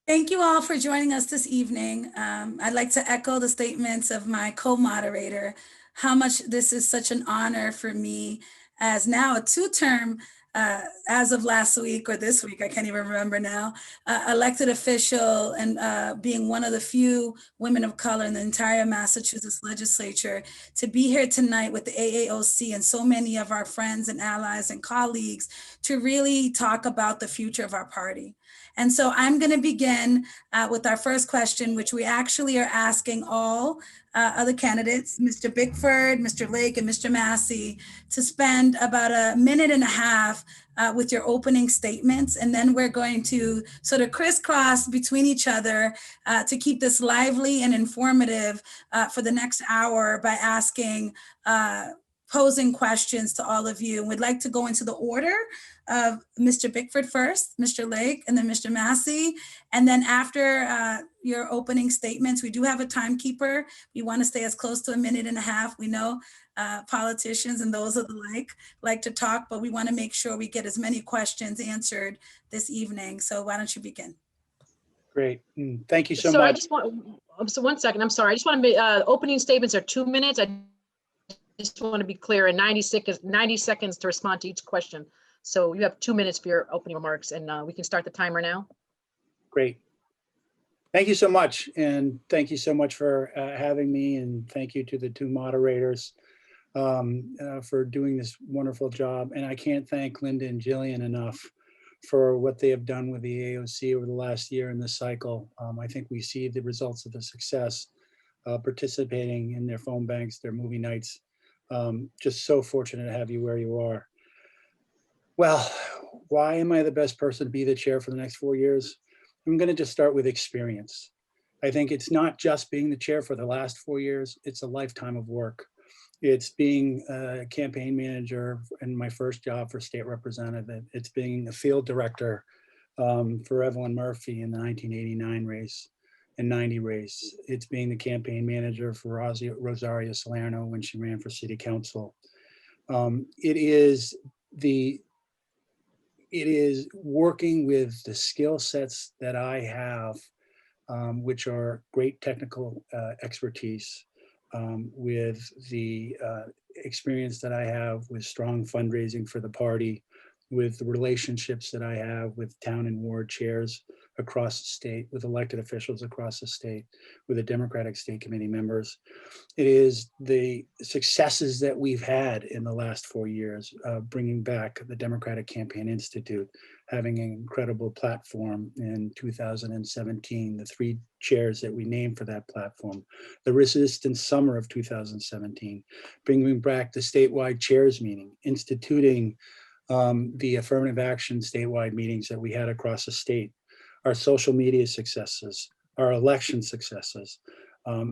Thank you all for joining us this evening. I'd like to echo the statements of my co-moderator, how much this is such an honor for me as now a two-term, as of last week or this week, I can't even remember now, elected official and being one of the few women of color in the entire Massachusetts legislature to be here tonight with the AAOC and so many of our friends and allies and colleagues to really talk about the future of our party. And so I'm going to begin with our first question, which we actually are asking all other candidates, Mr. Bickford, Mr. Lake, and Mr. Massey, to spend about a minute and a half with your opening statements. And then we're going to sort of crisscross between each other to keep this lively and informative for the next hour by asking posing questions to all of you. And we'd like to go into the order of Mr. Bickford first, Mr. Lake, and then Mr. Massey. And then after your opening statements, we do have a timekeeper. We want to stay as close to a minute and a half. We know politicians and those of the like to talk, but we want to make sure we get as many questions answered this evening. So why don't you begin? Great. Thank you so much. much. I just want, so 1 second, I'm sorry. I just want to be, opening statements are 2 minutes. I just want to be clear, and 90 seconds to respond to each question. So you have 2 minutes for your opening remarks, and we can start the timer now. Great. Thank you so much. And thank you so much for having me. And thank you to the two moderators for doing this wonderful job. And I can't thank Linda and Jillian enough for what they have done with the AAOC over the last year in this cycle. I think we see the results of the success participating in their phone banks, their movie nights. Just so fortunate to have you where you are. Well, why am I the best person to be the chair for the next 4 years? I'm going to just start with experience. I think it's not just being the chair for the last 4 years, it's a lifetime of work. It's being a campaign manager in my first job for state representative. It's being a field director for Evelyn Murphy in the 1989 race and 90 race. It's being the campaign manager for Rosario Salerno when she ran for city council. It is working with the skill sets that I have, which are great technical expertise, with the experience that I have with strong fundraising for the party, with the relationships that I have with town and ward chairs across the state, with elected officials across the state, with the Democratic State Committee members. It is the successes that we've had in the last 4 years, bringing back the Democratic Campaign Institute, having an incredible platform in 2017, the 3 chairs that we named for that platform, the Resistance Summer of 2017, bringing back the statewide chairs meeting, instituting the affirmative action statewide meetings that we had across the state, our social media successes, our election successes.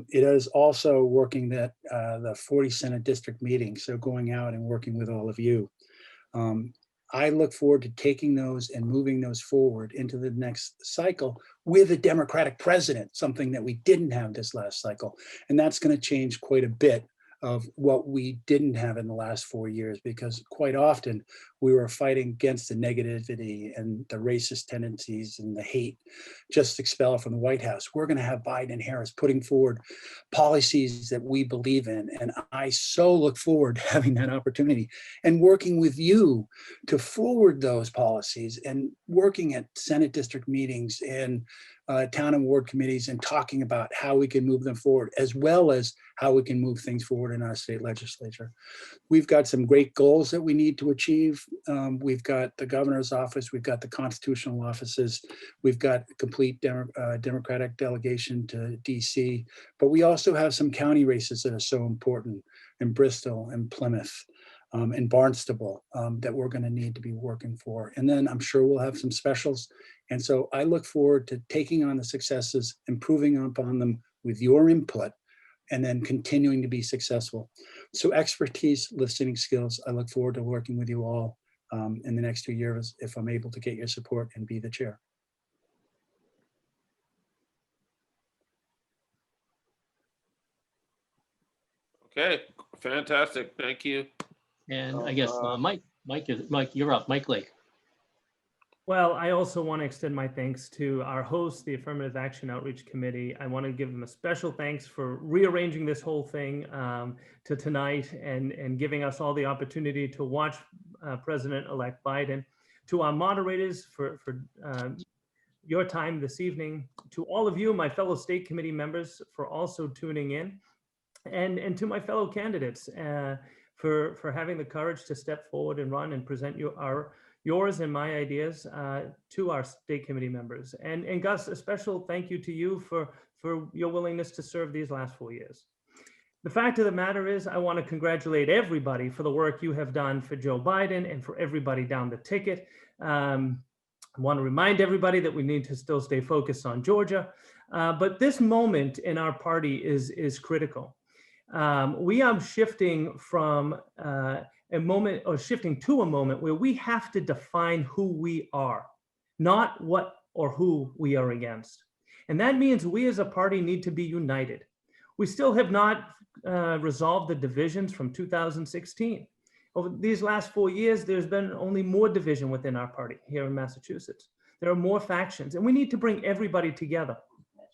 It is also working that the 40 Senate district meetings, so going out and working with all of you. I look forward to taking those and moving those forward into the next cycle with a Democratic president, something that we didn't have this last cycle. And that's going to change quite a bit of what we didn't have in the last 4 years, because quite often we were fighting against the negativity and the racist tendencies and the hate just expelled from the White House. We're going to have Biden and Harris putting forward policies that we believe in. And I so look forward to having that opportunity and working with you to forward those policies and working at Senate district meetings and town and ward committees and talking about how we can move them forward, as well as how we can move things forward in our state legislature. We've got some great goals that we need to achieve. We've got the governor's office, we've got the constitutional offices, we've got a complete Democratic delegation to DC, but we also have some county races that are so important in Bristol and Plymouth and Barnstable that we're going to need to be working for. And then I'm sure we'll have some specials. And so I look forward to taking on the successes, improving upon them with your input, and then continuing to be successful. So expertise, listening skills, I look forward to working with you all in the next 2 years if I'm able to get your support and be the chair. Okay, fantastic, thank you. And I guess Mike, you're up. Mike Lake. Well, I also want to extend my thanks to our host, the Affirmative Action Outreach Committee. I want to give them a special thanks for rearranging this whole thing to tonight and giving us all the opportunity to watch President-elect Biden. To our moderators for your time this evening. To all of you, my fellow state committee members, for also tuning in. And to my fellow candidates for having the courage to step forward and run and present yours and my ideas to our state committee members. And Gus, a special thank you to you for your willingness to serve these last 4 years. The fact of the matter is, I want to congratulate everybody for the work you have done for Joe Biden and for everybody down the ticket. I want to remind everybody that we need to still stay focused on Georgia. But this moment in our party is critical. We are shifting from shifting to a moment where we have to define who we are, not what or who we are against. And that means we as a party need to be united. We still have not resolved the divisions from 2016. Over these last 4 years, there's been only more division within our party here in Massachusetts. There are more factions, and we need to bring everybody together.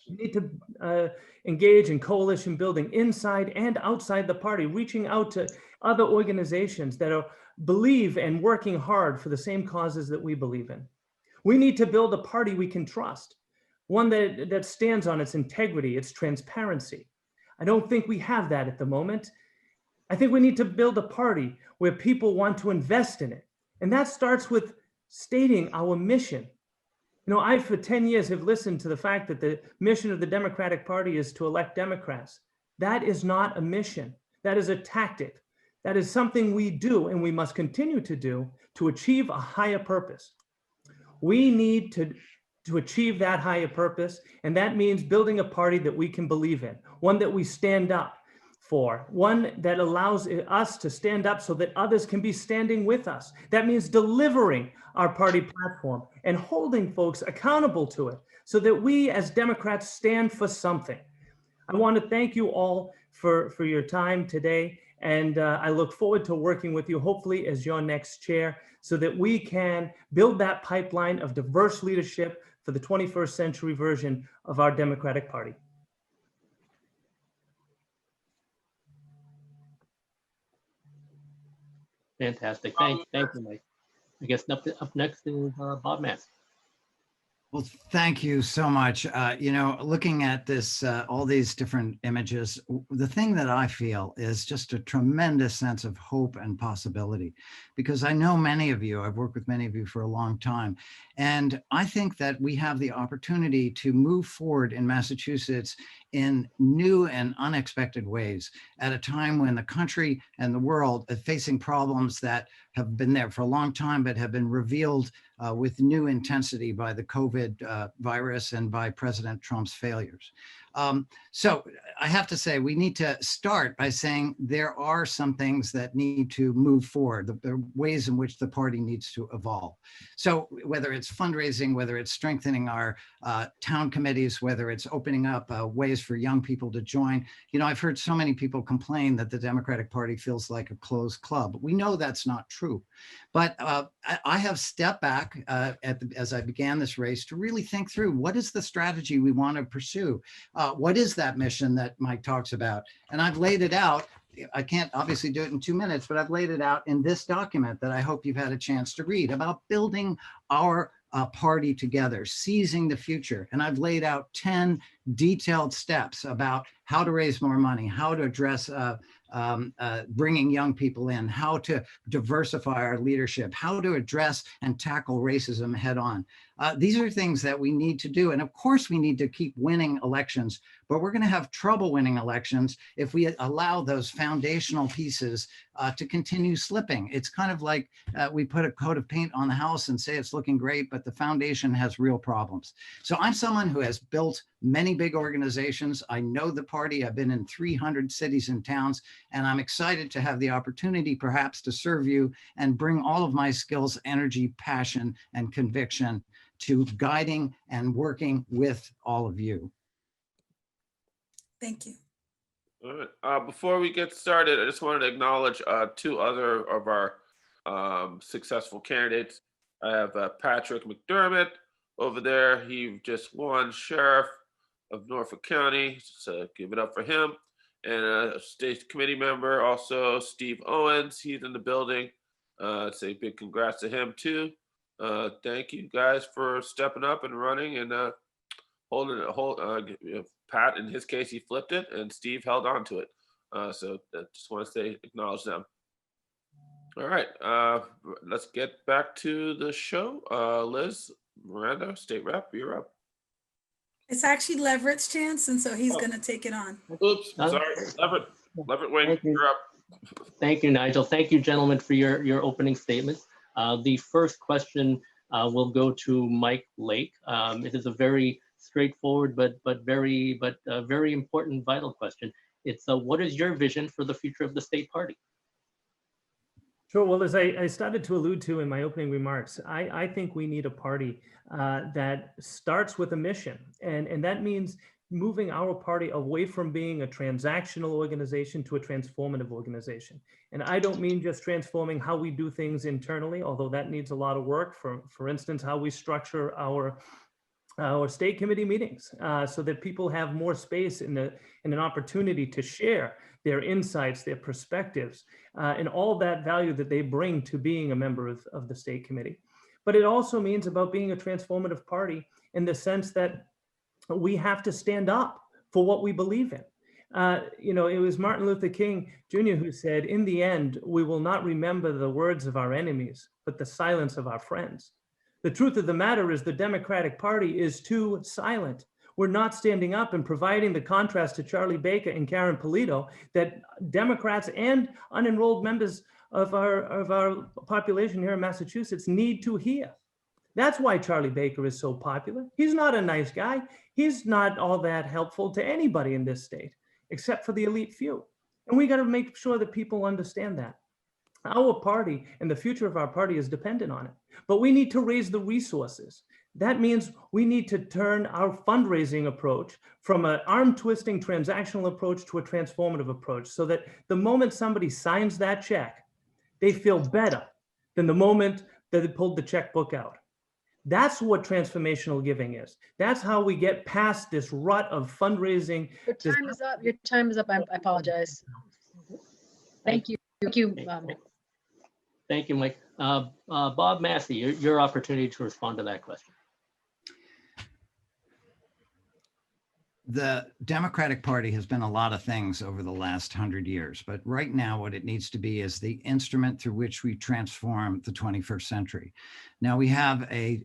We need to engage in coalition building inside and outside the party, reaching out to other organizations that believe and working hard for the same causes that we believe in. We need to build a party we can trust, one that stands on its integrity, its transparency. I don't think we have that at the moment. I think we need to build a party where people want to invest in it. And that starts with stating our mission. You know, I, for 10 years, have listened to the fact that the mission of the Democratic Party is to elect Democrats. That is not a mission. That is a tactic. That is something we do and we must continue to do to achieve a higher purpose. We need to achieve that higher purpose, and that means building a party that we can believe in, one that we stand up for, one that allows us to stand up so that others can be standing with us. That means delivering our party platform and holding folks accountable to it so that we as Democrats stand for something. I want to thank you all for your time today, and I look forward to working with you, hopefully as your next chair, so that we can build that pipeline of diverse leadership for the 21st century version of our Democratic Party. Fantastic. Thank you, Mike. I guess up next is Bob Mass. Well, thank you so much. You know, looking at this, all these different images, the thing that I feel is just a tremendous sense of hope and possibility, because I know many of you, I've worked with many of you for a long time, and I think that we have the opportunity to move forward in Massachusetts in new and unexpected ways at a time when the country and the world are facing problems that have been there for a long time, but have been revealed with new intensity by the COVID virus and by President Trump's failures. So I have to say, we need to start by saying there are some things that need to move forward, the ways in which the party needs to evolve. So whether it's fundraising, whether it's strengthening our town committees, whether it's opening up ways for young people to join. You know, I've heard so many people complain that the Democratic Party feels like a closed club. We know that's not true. But I have stepped back as I began this race to really think through what is the strategy we want to pursue? What is that mission that Mike talks about? And I've laid it out. I can't obviously do it in 2 minutes, but I've laid it out in this document that I hope you've had a chance to read about building our party together, seizing the future. And I've laid out 10 detailed steps about how to raise more money, how to address bringing young people in, how to diversify our leadership, how to address and tackle racism head on. These are things that we need to do. And of course, we need to keep winning elections, but we're going to have trouble winning elections if we allow those foundational pieces to continue slipping. It's kind of like we put a coat of paint on the house and say it's looking great, but the foundation has real problems. So I'm someone who has built many big organizations. I know the party. I've been in 300 cities and towns, and I'm excited to have the opportunity perhaps to serve you and bring all of my skills, energy, passion, and conviction to guiding and working with all of you. Thank you. All right. Before we get started, I just wanted to acknowledge two other of our successful candidates. I have Patrick McDermott over there. He just won sheriff of Norfolk County, so give it up for him. And a state committee member, also Steve Owens, he's in the building. Say big congrats to him too. Thank you guys for stepping up and running and holding it. Pat, in his case, he flipped it, and Steve held on to it. So just want to say, acknowledge them. All right, let's get back to the show. Liz Miranda, State Rep, you're up. It's actually Leverett's chance, and so he's gonna take it on. Oops, sorry, Leverett Wing, Thank you. you're up. Thank you, Nigel. Thank you, gentlemen, for your opening statements. The first question will go to Mike Lake. It is a very straightforward but very important, vital question. It's what is your vision for the future of the state party? Sure. Well, as I started to allude to in my opening remarks, I think we need a party that starts with a mission. And that means moving our party away from being a transactional organization to a transformative organization. And I don't mean just transforming how we do things internally, although that needs a lot of work. For instance, how we structure our state committee meetings so that people have more space and an opportunity to share their insights, their perspectives, and all that value that they bring to being a member of the state committee. But it also means about being a transformative party in the sense that we have to stand up for what we believe in. It was Martin Luther King Jr. who said, in the end, we will not remember the words of our enemies, but the silence of our friends. The truth of the matter is the Democratic Party is too silent. We're not standing up and providing the contrast to Charlie Baker and Karen Polito that Democrats and unenrolled members of our population here in Massachusetts need to hear. That's why Charlie Baker is so popular. He's not a nice guy. He's not all that helpful to anybody in this state, except for the elite few. And we got to make sure that people understand that. Our party and the future of our party is dependent on it, but we need to raise the resources. That means we need to turn our fundraising approach from an arm-twisting transactional approach to a transformative approach so that the moment somebody signs that check, they feel better than the moment that they pulled the checkbook out. That's what transformational giving is. That's how we get past this rut of fundraising. Your time is up. Your time is up. I apologize. Thank you. Thank you. Thank you, Mike. Bob Massey, your opportunity to respond to that question. The Democratic Party has been a lot of things over the last 100 years, but right now what it needs to be is the instrument through which we transform the 21st century. Now we have a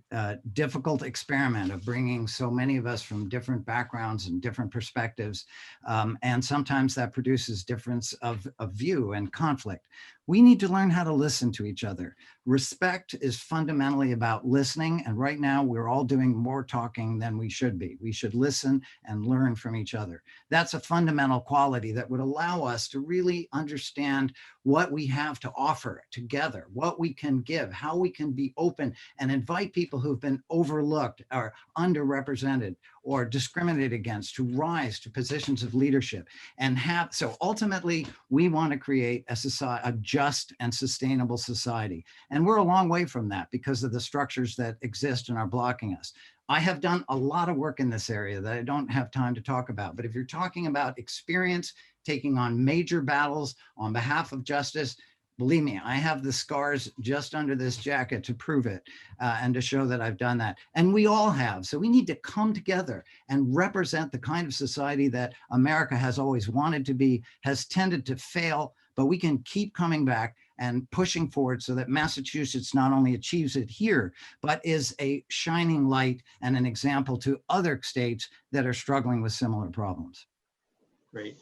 difficult experiment of bringing so many of us from different backgrounds and different perspectives, and sometimes that produces difference of view and conflict. We need to learn how to listen to each other. Respect is fundamentally about listening, and right now we're all doing more talking than we should be. We should listen and learn from each other. That's a fundamental quality that would allow us to really understand what we have to offer together, what we can give, how we can be open and invite people who've been overlooked or underrepresented or discriminated against to rise to positions of leadership and have. So ultimately, we want to create a society, a just and sustainable society. And we're a long way from that because of the structures that exist and are blocking us. I have done a lot of work in this area that I don't have time to talk about. But if you're talking about experience, taking on major battles on behalf of justice, believe me, I have the scars just under this jacket to prove it and to show that I've done that. And we all have. So we need to come together and represent the kind of society that America has always wanted to be, has tended to fail, but we can keep coming back and pushing forward so that Massachusetts not only achieves it here, but is a shining light and an example to other states that are struggling with similar problems. Great.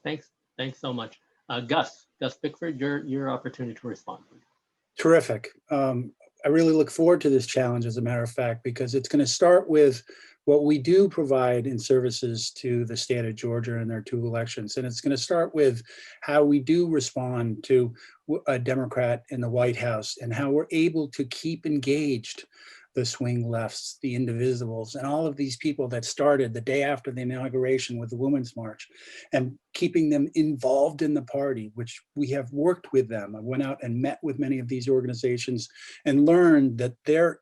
Thanks so much. Gus Bickford, your opportunity to respond. Terrific. I really look forward to this challenge, as a matter of fact, because it's going to start with what we do provide in services to the state of Georgia in their 2 elections. And it's going to start with how we do respond to a Democrat in the White House and how we're able to keep engaged the swing lefts, the indivisibles, and all of these people that started the day after the inauguration with the Women's March, and keeping them involved in the party, which we have worked with them. I went out and met with many of these organizations and learned that their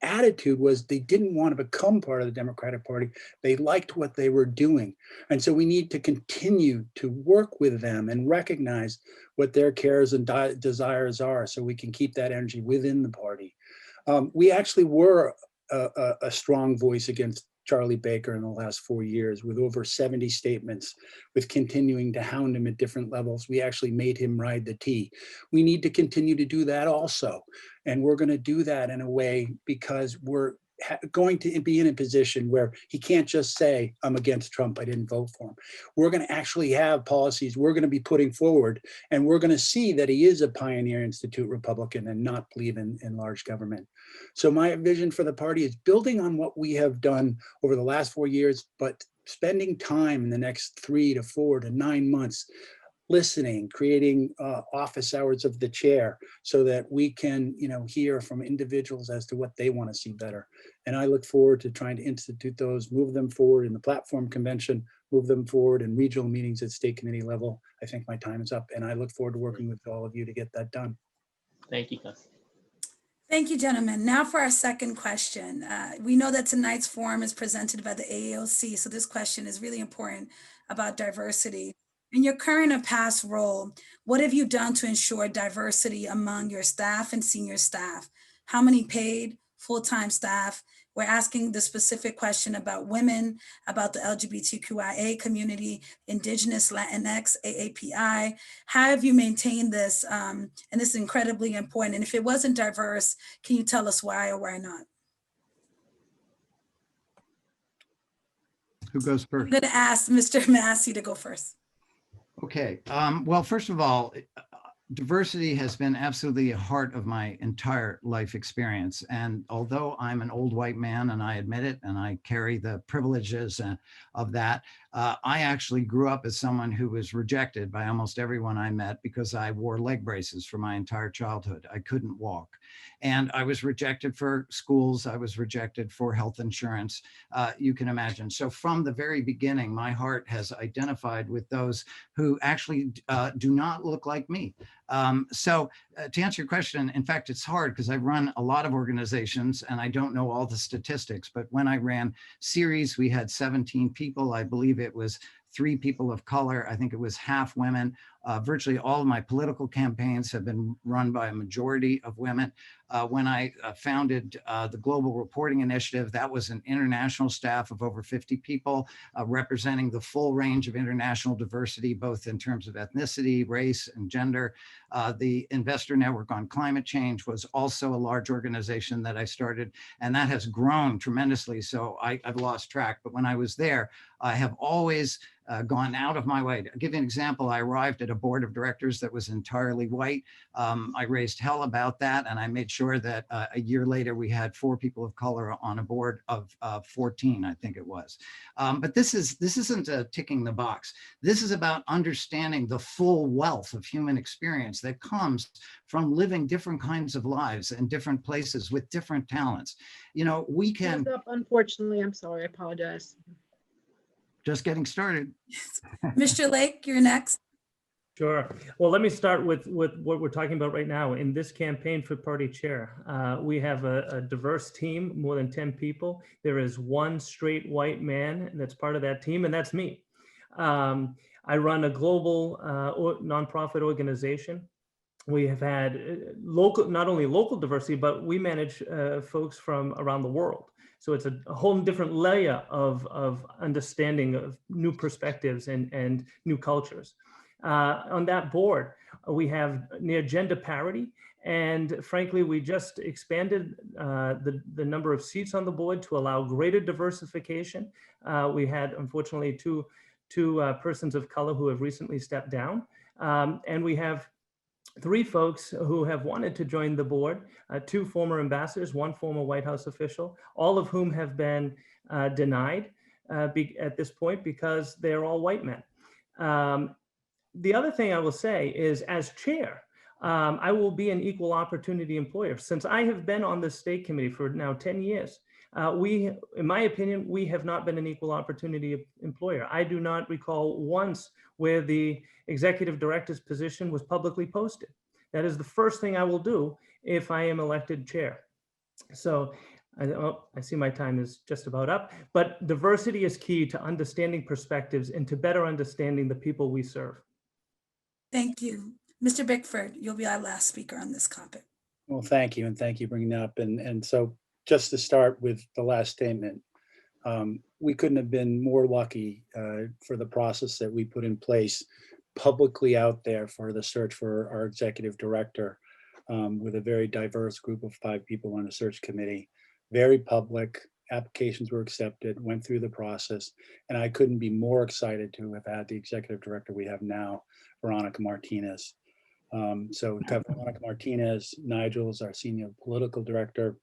attitude was they didn't want to become part of the Democratic Party. They liked what they were doing. And so we need to continue to work with them and recognize what their cares and desires are so we can keep that energy within the party. We actually were a strong voice against Charlie Baker in the last 4 years with over 70 statements, with continuing to hound him at different levels. We actually made him ride the T. We need to continue to do that also. And we're going to do that in a way because we're going to be in a position where he can't just say, I'm against Trump, I didn't vote for him. We're going to actually have policies we're going to be putting forward, and we're going to see that he is a Pioneer Institute Republican and not believe in large government. So my vision for the party is building on what we have done over the last 4 years, but spending time in the next 3 to 4 to 9 months listening, creating office hours of the chair so that we can, hear from individuals as to what they want to see better. And I look forward to trying to institute those, move them forward in the platform convention, move them forward in regional meetings at state committee level. I think my time is up, and I look forward to working with all of you to get that done. Thank you, Gus. Thank you, gentlemen. Now for our second question. We know that tonight's forum is presented by the AAOC, so this question is really important about diversity. In your current or past role, what have you done to ensure diversity among your staff and senior staff? How many paid full-time staff? We're asking the specific question about women, about the LGBTQIA community, Indigenous, Latinx, AAPI. How have you maintained this? And this is incredibly important. And if it wasn't diverse, can you tell us why or why not? Who goes first? I'm going to ask Mr. Massey to go first. Okay. Well, first of all, diversity has been absolutely a heart of my entire life experience. And although I'm an old white man, and I admit it, and I carry the privileges of that, I actually grew up as someone who was rejected by almost everyone I met because I wore leg braces for my entire childhood. I couldn't walk. And I was rejected for schools. I was rejected for health insurance. You can imagine. So from the very beginning, my heart has identified with those who actually do not look like me. So to answer your question, in fact, it's hard because I run a lot of organizations and I don't know all the statistics, but when I ran Ceres, we had 17 people. I believe it was 3 people of color. I think it was half women. Virtually all of my political campaigns have been run by a majority of women. When I founded the Global Reporting Initiative, that was an international staff of over 50 people representing the full range of international diversity, both in terms of ethnicity, race, and gender. The Investor Network on Climate Change was also a large organization that I started, and that has grown tremendously. So I've lost track. But when I was there, I have always gone out of my way. To give you an example, I arrived at a board of directors that was entirely white. I raised hell about that, and I made sure that a year later we had 4 people of color on a board of 14, I think it was. But this isn't a ticking the box. This is about understanding the full wealth of human experience that comes from living different kinds of lives in different places with different talents. We can. Unfortunately, I'm sorry, I apologize. Just getting started. Mr. Lake, you're next. Sure. Well, let me start with what we're talking about right now. In this campaign for party chair, we have a diverse team, more than 10 people. There is 1 straight white man that's part of that team, and that's me. I run a global nonprofit organization. We have had not only local diversity, but we manage folks from around the world. So it's a whole different layer of understanding of new perspectives and new cultures. On that board, we have near gender parity. And frankly, we just expanded the number of seats on the board to allow greater diversification. We had, unfortunately, two persons of color who have recently stepped down. And we have 3 folks who have wanted to join the board, 2 former ambassadors, 1 former White House official, all of whom have been denied at this point because they're all white men. The other thing I will say is, as chair, I will be an equal opportunity employer. Since I have been on the state committee for now 10 years, in my opinion, we have not been an equal opportunity employer. I do not recall once where the executive director's position was publicly posted. That is the first thing I will do if I am elected chair. So I see my time is just about up, but diversity is key to understanding perspectives and to better understanding the people we serve. Thank you. Mr. Bickford, you'll be our last speaker on this topic. Well, thank you. And thank you for bringing that up. And so just to start with the last statement, we couldn't have been more lucky for the process that we put in place publicly out there for the search for our executive director, with a very diverse group of 5 people on the search committee. Very public, applications were accepted, went through the process, and I couldn't be more excited to have had the executive director we have now, Veronica Martinez. So we've got Veronica Martinez. Nigel is our senior political director.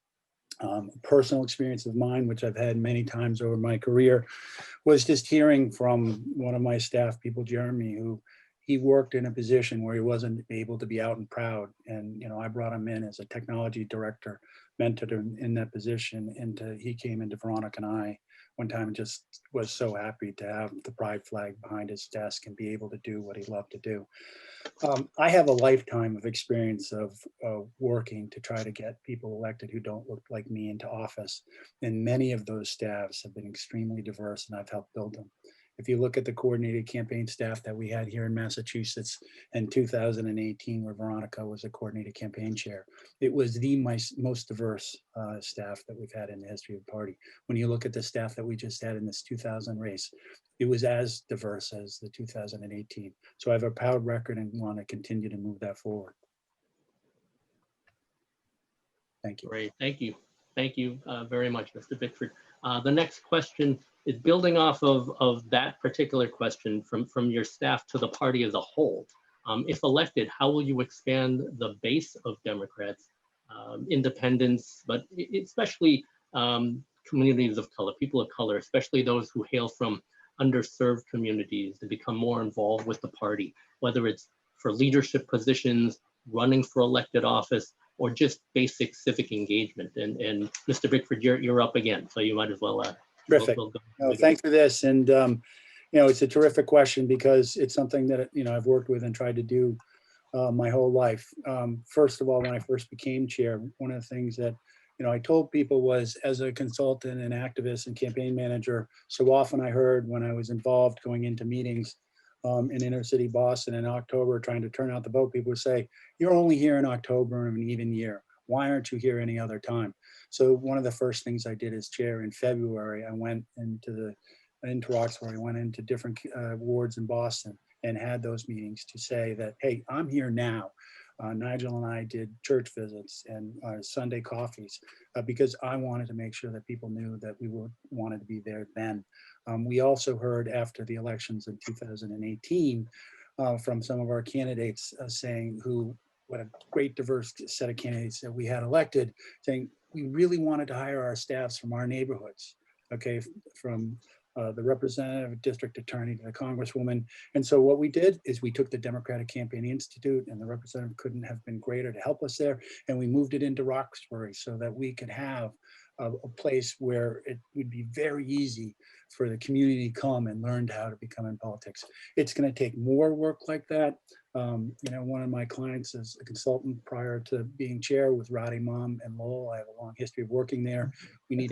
Personal experience of mine, which I've had many times over my career, was just hearing from one of my staff people, Jeremy, who he worked in a position where he wasn't able to be out and proud. And, you know, I brought him in as a technology director, mentored him in that position. And he came into Veronica and I one time and just was so happy to have the pride flag behind his desk and be able to do what he loved to do. I have a lifetime of experience of working to try to get people elected who don't look like me into office. And many of those staffs have been extremely diverse, and I've helped build them. If you look at the coordinated campaign staff that we had here in Massachusetts in 2018, where Veronica was a coordinated campaign chair, it was the most diverse staff that we've had in the history of the party. When you look at the staff that we just had in this 2000 race, it was as diverse as the 2018. So I have a proud record and want to continue to move that forward. Thank you. Great, thank you. Thank you very much, Mr. Bickford. The next question is building off of that particular question from your staff to the party as a whole. If elected, how will you expand the base of Democrats, independents, but especially communities of color, people of color, especially those who hail from underserved communities, to become more involved with the party, whether it's for leadership positions, running for elected office, or just basic civic engagement? And Mr. Bickford, you're up again, so you might as well. Terrific. Thanks for this. And, you know, it's a terrific question because it's something that, you know, I've worked with and tried to do my whole life. First of all, when I first became chair, one of the things that, you know, I told people was, as a consultant and activist and campaign manager, so often I heard when I was involved going into meetings in inner city Boston in October, trying to turn out the vote, people would say, "You're only here in October of an even year. Why aren't you here any other time?" So one of the first things I did as chair in February, I went into Roxbury, I went into different wards in Boston and had those meetings to say that, hey, I'm here now. Nigel and I did church visits and Sunday coffees because I wanted to make sure that people knew that we wanted to be there then. We also heard after the elections in 2018 from some of our candidates saying what a great diverse set of candidates that we had elected, saying we really wanted to hire our staffs from our neighborhoods, okay, from the representative, district attorney to the congresswoman. And so what we did is we took the Democratic Campaign Institute, and the representative couldn't have been greater to help us there. And we moved it into Roxbury so that we could have a place where it would be very easy for the community to come and learn how to become in politics. It's going to take more work like that. You know, one of my clients is a consultant prior to being chair with Roddy Mom and Lowell. I have a long history of working there. I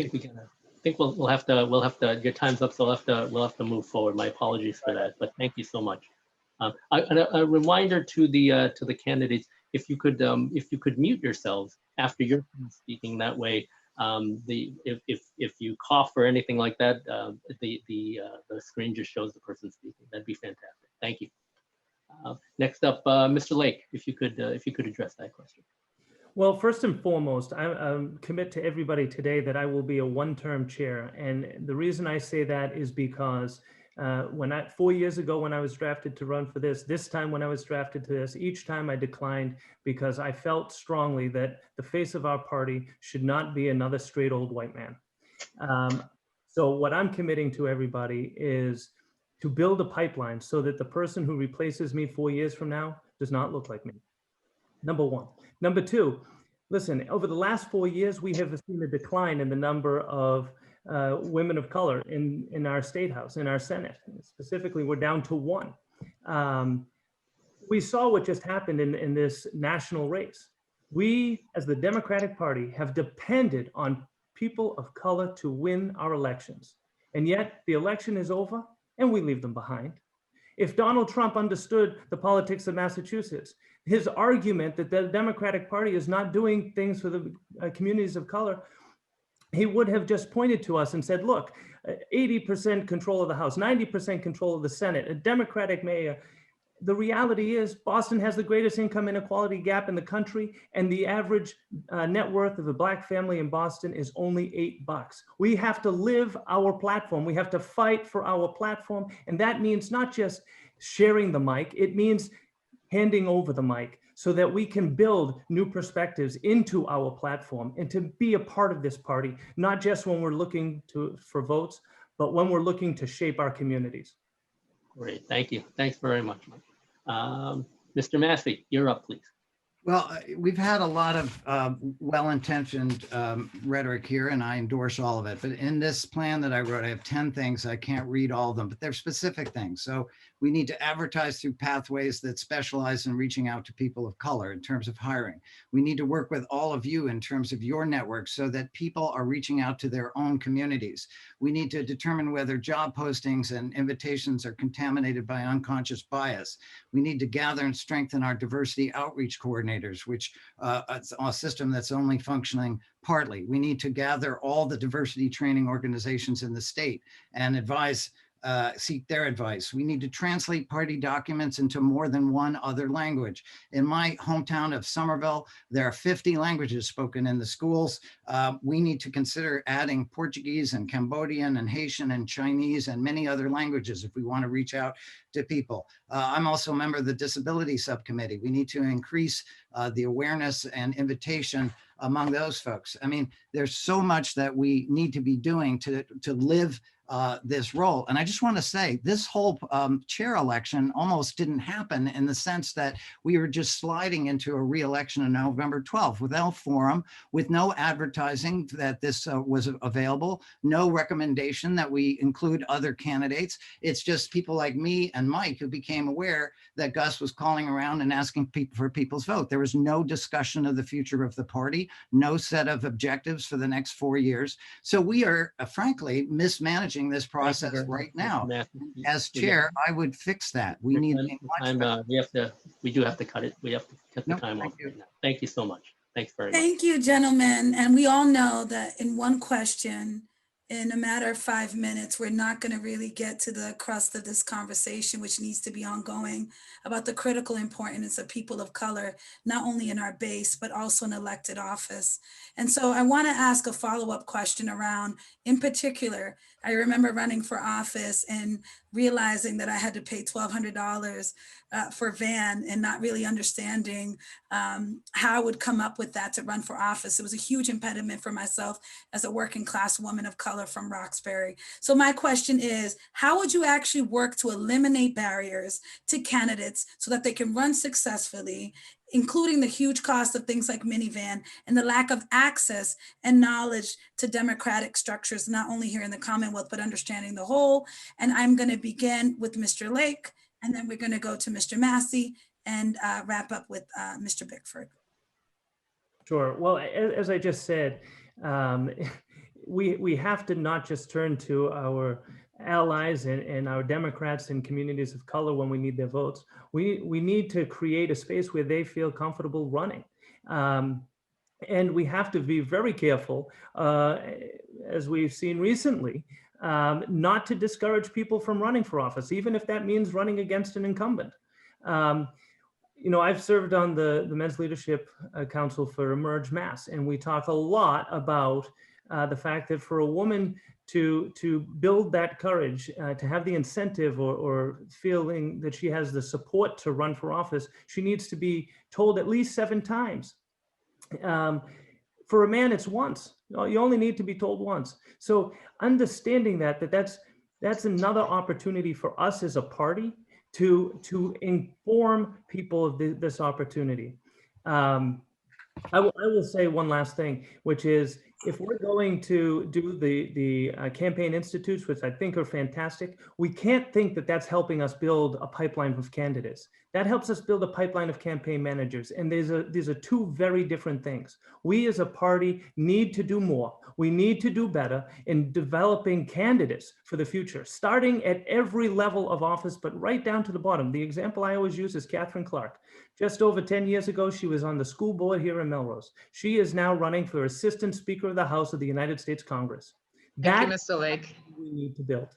think we'll have to. Your time's up, so we'll have to move forward. My apologies for that, but thank you so much. A reminder to the candidates: if you could mute yourselves after you're speaking, that way, if you cough or anything like that, the screen just shows the person speaking. That'd be fantastic. Thank you. Next up, Mr. Lake, if you could address that question. Well, first and foremost, I commit to everybody today that I will be a one-term chair. And the reason I say that is because 4 years ago when I was drafted to run for this time when I was drafted to this, each time I declined because I felt strongly that the face of our party should not be another straight old white man. So what I'm committing to everybody is to build a pipeline so that the person who replaces me 4 years from now does not look like me. Number one. Number two, listen, over the last 4 years, we have seen a decline in the number of women of color in our state house, in our Senate. Specifically, we're down to 1. We saw what just happened in this national race. We, as the Democratic Party, have depended on people of color to win our elections. And yet the election is over and we leave them behind. If Donald Trump understood the politics of Massachusetts, his argument that the Democratic Party is not doing things for the communities of color, he would have just pointed to us and said, look, 80% control of the House, 90% control of the Senate, a Democratic mayor. The reality is Boston has the greatest income inequality gap in the country, and the average net worth of a Black family in Boston is only $8. We have to live our platform. We have to fight for our platform. And that means not just sharing the mic, it means handing over the mic so that we can build new perspectives into our platform and to be a part of this party, not just when we're looking for votes, but when we're looking to shape our communities. Great, thank you. Thanks very much, Mike. Mr. Massey, you're up, please. Well, we've had a lot of well-intentioned rhetoric here, and I endorse all of it. But in this plan that I wrote, I have 10 things. I can't read all of them, but they're specific things. So we need to advertise through pathways that specialize in reaching out to people of color in terms of hiring. We need to work with all of you in terms of your network so that people are reaching out to their own communities. We need to determine whether job postings and invitations are contaminated by unconscious bias. We need to gather and strengthen our diversity outreach coordinators, which is a system that's only functioning partly. We need to gather all the diversity training organizations in the state and seek their advice. We need to translate party documents into more than one other language. In my hometown of Somerville, there are 50 languages spoken in the schools. We need to consider adding Portuguese and Cambodian and Haitian and Chinese and many other languages if we want to reach out to people. I'm also a member of the Disability Subcommittee. We need to increase the awareness and invitation among those folks. I mean, there's so much that we need to be doing to live this role. And I just want to say this whole chair election almost didn't happen in the sense that we were just sliding into a re-election on November 12th without forum, with no advertising that this was available, no recommendation that we include other candidates. It's just people like me and Mike who became aware that Gus was calling around and asking people for people's vote. There was no discussion of the future of the party, no set of objectives for the next 4 years. So we are frankly mismanaging this process right now. As chair, I would fix that. We need to be much better. We do have to cut it. We have to cut the time off right now. Thank you so much. Thanks very much. Thank you, gentlemen. And we all know that in one question, in a matter of 5 minutes, we're not going to really get to the crust of this conversation, which needs to be ongoing, about the critical importance of people of color, not only in our base, but also in elected office. And so I want to ask a follow-up question around, in particular, I remember running for office and realizing that I had to pay $1,200 for van and not really understanding how I would come up with that to run for office. It was a huge impediment for myself as a working class woman of color from Roxbury. So my question is, how would you actually work to eliminate barriers to candidates so that they can run successfully, including the huge cost of things like minivan and the lack of access and knowledge to democratic structures, not only here in the Commonwealth, but understanding the whole? And I'm going to begin with Mr. Lake, and then we're going to go to Mr. Massey and wrap up with Mr. Bickford. Sure. Well, as I just said, we have to not just turn to our allies and our Democrats and communities of color when we need their votes. We need to create a space where they feel comfortable running. And we have to be very careful, as we've seen recently, not to discourage people from running for office, even if that means running against an incumbent. You know, I've served on the Men's Leadership Council for Emerge Mass, and we talk a lot about the fact that for a woman to build that courage, to have the incentive or feeling that she has the support to run for office, she needs to be told at least 7 times. For a man, it's once. You only need to be told once. So understanding that's another opportunity for us as a party to inform people of this opportunity. I will say one last thing, which is if we're going to do the campaign institutes, which I think are fantastic, we can't think that that's helping us build a pipeline of candidates. That helps us build a pipeline of campaign managers. And these are two very different things. We as a party need to do more. We need to do better in developing candidates for the future, starting at every level of office, but right down to the bottom. The example I always use is Catherine Clark. Just over 10 years ago, she was on the school board here in Melrose. She is now running for Assistant Speaker of the House of the United States Congress. Thank you, That's Mr. Lake. what we need to build.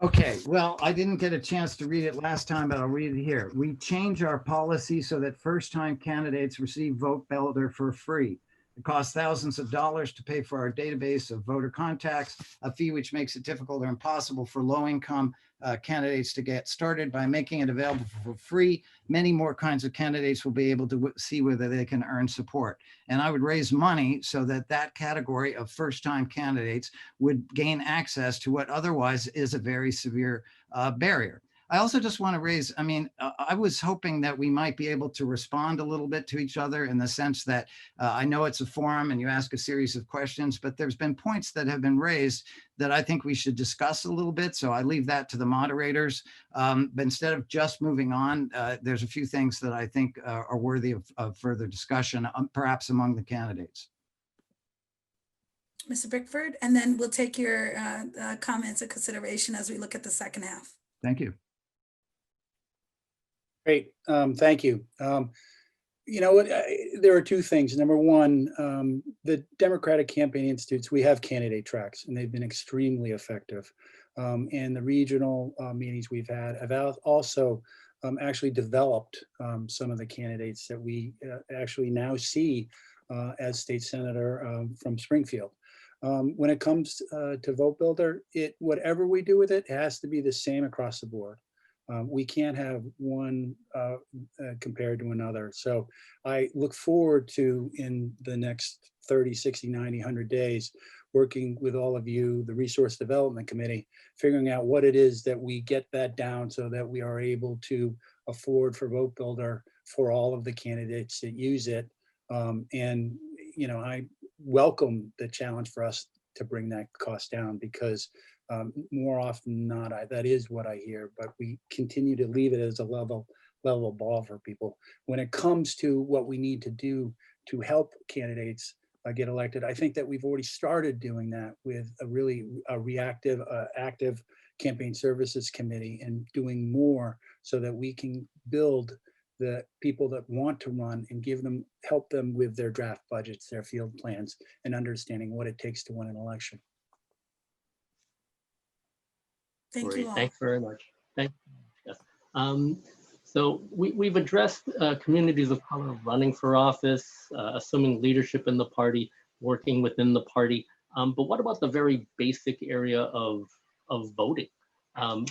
Okay, well, I didn't get a chance to read it last time, but I'll read it here. We change our policy so that first-time candidates receive Vote Builder for free. It costs thousands of dollars to pay for our database of voter contacts, a fee which makes it difficult or impossible for low-income candidates to get started. By making it available for free, many more kinds of candidates will be able to see whether they can earn support. And I would raise money so that that category of first-time candidates would gain access to what otherwise is a very severe barrier. I also just want to raise, I was hoping that we might be able to respond a little bit to each other in the sense that I know it's a forum and you ask a series of questions, but there's been points that have been raised that I think we should discuss a little bit. So I leave that to the moderators. But instead of just moving on, there's a few things that I think are worthy of further discussion, perhaps among the candidates. Mr. Bickford, and then we'll take your comments and consideration as we look at the second half. Thank you. Great, thank you. You know what, there are two things. Number one, the Democratic Campaign Institutes, we have candidate tracks and they've been extremely effective. And the regional meetings we've had have also actually developed some of the candidates that we actually now see as state senator from Springfield. When it comes to Vote Builder, whatever we do with it has to be the same across the board. We can't have one compared to another. So I look forward to, in the next 30, 60, 90, 100 days, working with all of you, the Resource Development Committee, figuring out what it is that we get that down so that we are able to afford for Vote Builder for all of the candidates that use it. And, you know, I welcome the challenge for us to bring that cost down, because more often than not, that is what I hear, but we continue to leave it as a level ball for people. When it comes to what we need to do to help candidates get elected, I think that we've already started doing that with a reactive, active campaign services committee, and doing more so that we can build the people that want to run and help them with their draft budgets, their field plans, and understanding what it takes to win an election. Thank Great, you all. thanks very much. Yes. So we've addressed communities of color running for office, assuming leadership in the party, working within the party. But what about the very basic area of voting?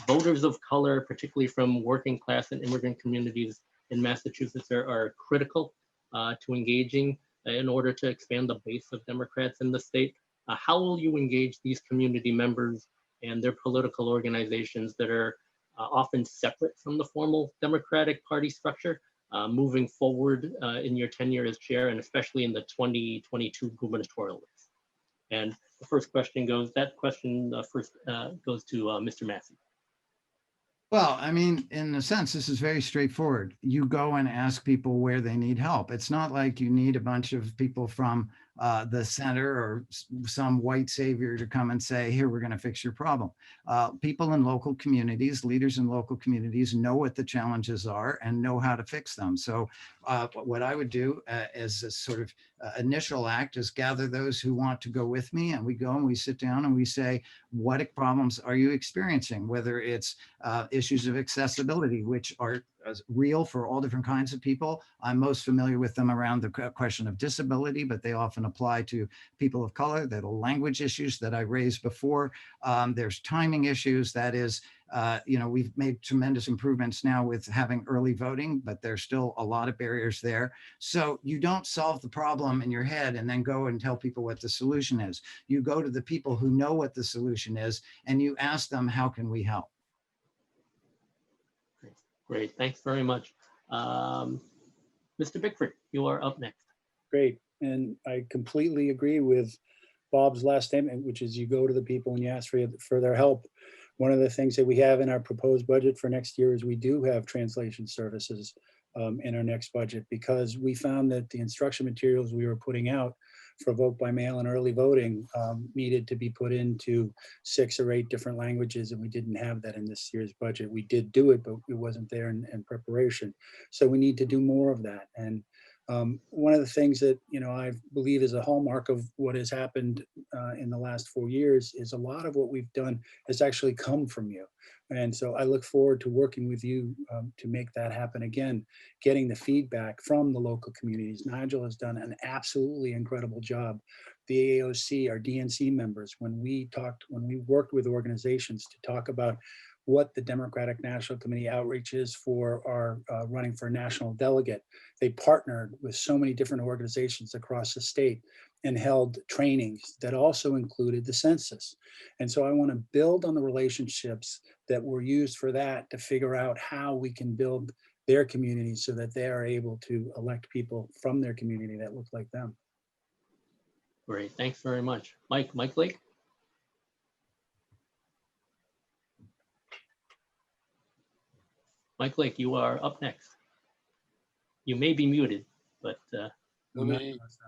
Voters of color, particularly from working class and immigrant communities in Massachusetts, are critical to engaging in order to expand the base of Democrats in the state. How will you engage these community members and their political organizations that are often separate from the formal Democratic Party structure moving forward in your tenure as chair, and especially in the 2022 gubernatorial race? And the first question goes to Mr. Massey. Well, I mean, in a sense, this is very straightforward. You go and ask people where they need help. It's not like you need a bunch of people from the center or some white savior to come and say, here, we're going to fix your problem. People in local communities, leaders in local communities know what the challenges are and know how to fix them. So what I would do as a sort of initial act is gather those who want to go with me, and we go and we sit down and we say, what problems are you experiencing? Whether it's issues of accessibility, which are real for all different kinds of people. I'm most familiar with them around the question of disability, but they often apply to people of color. There are language issues that I raised before. There's timing issues. That is, we've made tremendous improvements now with having early voting, but there's still a lot of barriers there. So you don't solve the problem in your head and then go and tell people what the solution is. You go to the people who know what the solution is and you ask them, how can we help? Great, thanks very much. Mr. Bickford, you are up next. Great. And I completely agree with Bob's last statement, which is you go to the people and you ask for their help. One of the things that we have in our proposed budget for next year is we do have translation services in our next budget, because we found that the instruction materials we were putting out for vote by mail and early voting needed to be put into 6 or 8 different languages, and we didn't have that in this year's budget. We did do it, but it wasn't there in preparation. So we need to do more of that. And one of the things that, you know, I believe is a hallmark of what has happened in the last 4 years is a lot of what we've done has actually come from you. And so I look forward to working with you to make that happen again, getting the feedback from the local communities. Nigel has done an absolutely incredible job. The AAOC, our DNC members, when we worked with organizations to talk about what the Democratic National Committee outreach is for our running for national delegate. They partnered with so many different organizations across the state and held trainings that also included the census. And so I want to build on the relationships that were used for that to figure out how we can build their communities so that they are able to elect people from their community that look like them. Great, thanks very much. Mike Lake? Mike Lake, you are up next. You may be muted, but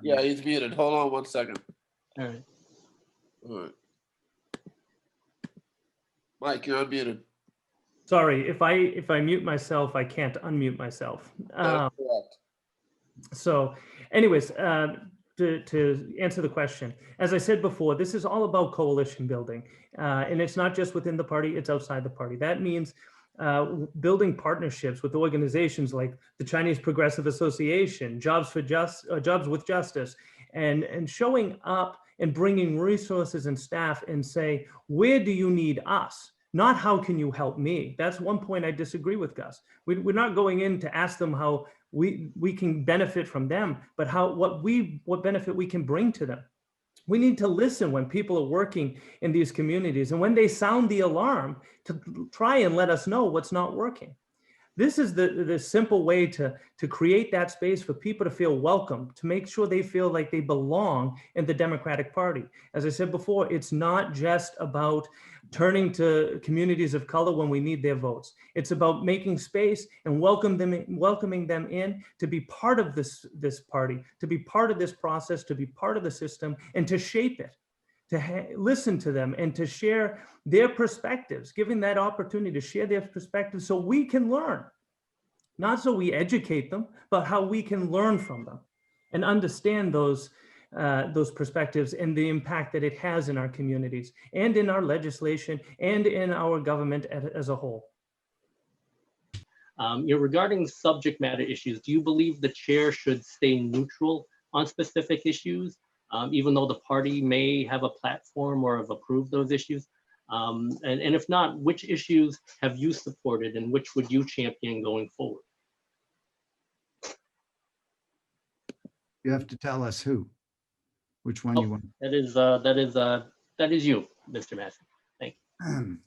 Yeah, he's muted. Hold on 1 second. all right. All right. Mike, you're unmuted. Sorry, if I mute myself, I can't unmute myself. That's correct. So anyways, to answer the question, as I said before, this is all about coalition building. And it's not just within the party, it's outside the party. That means building partnerships with organizations like the Chinese Progressive Association, Jobs with Justice, and showing up and bringing resources and staff and say, where do you need us? Not how can you help me? That's one point I disagree with Gus. We're not going in to ask them how we can benefit from them, but what benefit we can bring to them. We need to listen when people are working in these communities, and when they sound the alarm, to try and let us know what's not working. This is the simple way to create that space for people to feel welcome, to make sure they feel like they belong in the Democratic Party. As I said before, it's not just about turning to communities of color when we need their votes. It's about making space and welcoming them in to be part of this party, to be part of this process, to be part of the system, and to shape it, to listen to them and to share their perspectives, giving that opportunity to share their perspectives so we can learn. Not so we educate them, but how we can learn from them and understand those perspectives and the impact that it has in our communities and in our legislation and in our government as a whole. Regarding subject matter issues, do you believe the chair should stay neutral on specific issues, even though the party may have a platform or have approved those issues? And if not, which issues have you supported and which would you champion going forward? You have to tell us which one you want. That is you, Mr. Massey. Thank you.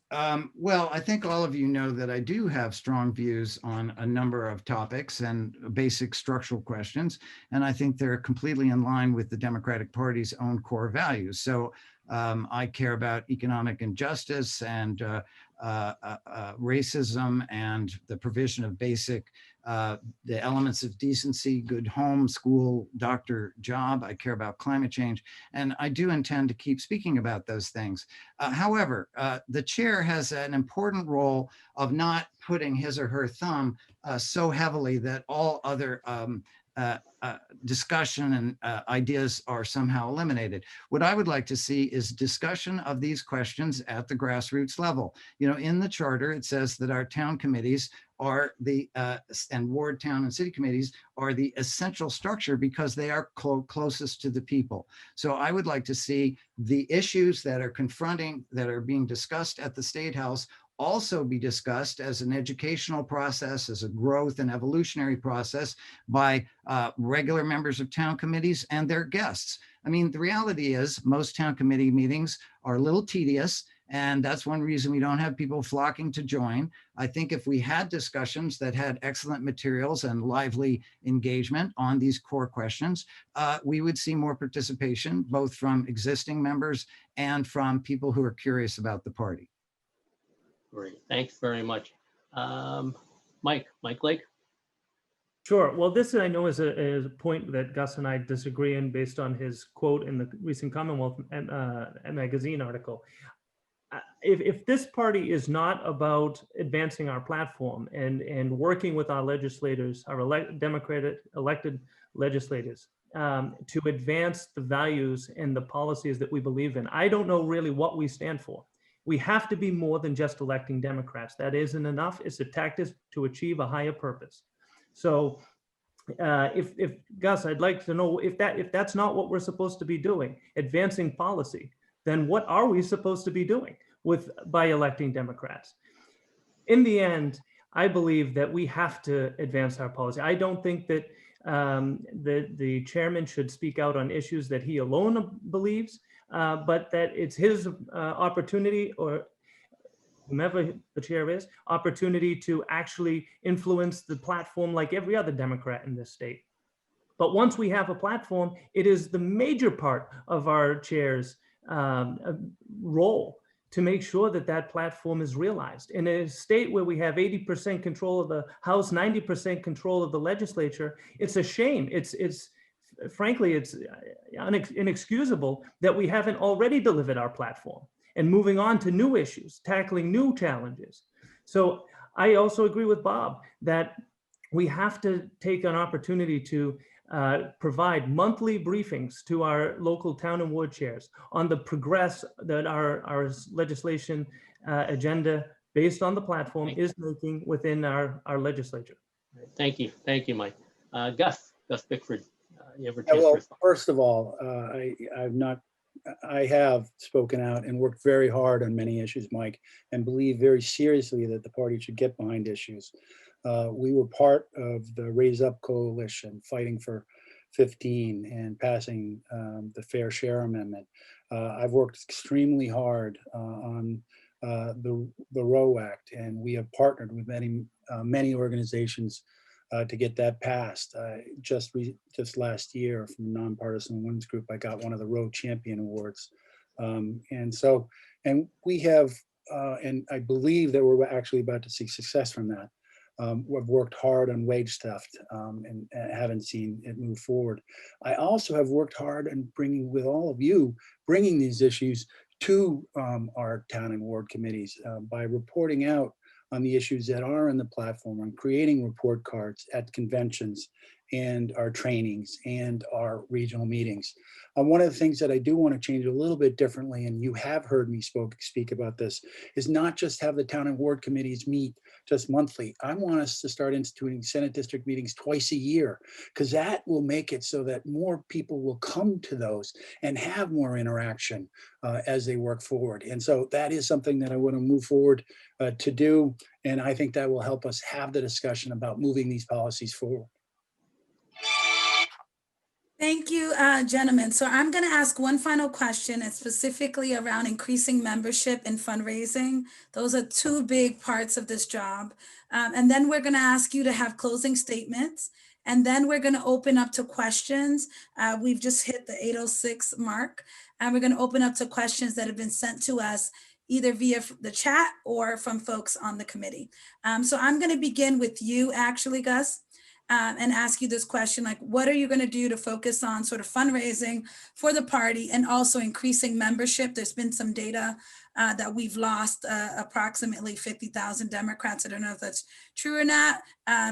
Well, I think all of you know that I do have strong views on a number of topics and basic structural questions, and I think they're completely in line with the Democratic Party's own core values. So I care about economic injustice and racism and the provision of basic, the elements of decency, good home, school, doctor, job. I care about climate change, and I do intend to keep speaking about those things. However, the chair has an important role of not putting his or her thumb so heavily that all other discussion and ideas are somehow eliminated. What I would like to see is discussion of these questions at the grassroots level. You know, in the charter, it says that our town committees are and ward, town, and city committees are the essential structure because they are closest to the people. So I would like to see the issues that are being discussed at the State House also be discussed as an educational process, as a growth and evolutionary process by regular members of town committees and their guests. I mean, the reality is most town committee meetings are a little tedious And that's one reason we don't have people flocking to join. I think if we had discussions that had excellent materials and lively engagement on these core questions, we would see more participation, both from existing members and from people who are curious about the party. Great, thanks very much. Mike Lake? Sure. Well, this I know is a point that Gus and I disagree in based on his quote in the recent Commonwealth magazine article. If this party is not about advancing our platform and working with our legislators, our Democratic elected legislators, to advance the values and the policies that we believe in, I don't know really what we stand for. We have to be more than just electing Democrats. That isn't enough. It's a tactic to achieve a higher purpose. So if Gus, I'd like to know if that's not what we're supposed to be doing, advancing policy, then what are we supposed to be doing by electing Democrats? In the end, I believe that we have to advance our policy. I don't think that the chairman should speak out on issues that he alone believes, but that it's his opportunity, or whomever the chair is, opportunity to actually influence the platform like every other Democrat in this state. But once we have a platform, it is the major part of our chair's role to make sure that that platform is realized. In a state where we have 80% control of the House, 90% control of the legislature, it's a shame. Frankly, it's inexcusable that we haven't already delivered our platform and moving on to new issues, tackling new challenges. So I also agree with Bob that we have to take an opportunity to provide monthly briefings to our local town and ward chairs on the progress that our legislation agenda based on the platform is making within our legislature. Thank you, Mike. Gus Bickford, you have a chance Yeah, to well, respond. first of all, I have spoken out and worked very hard on many issues, Mike, and believe very seriously that the party should get behind issues. We were part of the Raise Up Coalition fighting for 15 and passing the Fair Share Amendment. I've worked extremely hard on the Roe Act, and we have partnered with many organizations to get that passed. Just last year, from a nonpartisan women's group, I got one of the Roe Champion Awards. And we have, and I believe that we're actually about to see success from that. We've worked hard on wage theft and haven't seen it move forward. I also have worked hard on bringing these issues to our town and ward committees by reporting out on the issues that are in the platform, on creating report cards at conventions and our trainings and our regional meetings. One of the things that I do want to change a little bit differently, and you have heard me speak about this, is not just have the town and ward committees meet just monthly. I want us to start instituting Senate district meetings twice a year, because that will make it so that more people will come to those and have more interaction as they work forward. And so that is something that I want to move forward to do. And I think that will help us have the discussion about moving these policies forward. Thank you, gentlemen. So I'm going to ask one final question. It's specifically around increasing membership and fundraising. Those are two big parts of this job. And then we're going to ask you to have closing statements. And then we're going to open up to questions. We've just hit the 8:06 mark. And we're going to open up to questions that have been sent to us either via the chat or from folks on the committee. So I'm going to begin with you, actually, Gus. And ask you this question, like, what are you going to do to focus on sort of fundraising for the party and also increasing membership? There's been some data that we've lost approximately 50,000 Democrats. I don't know if that's true or not.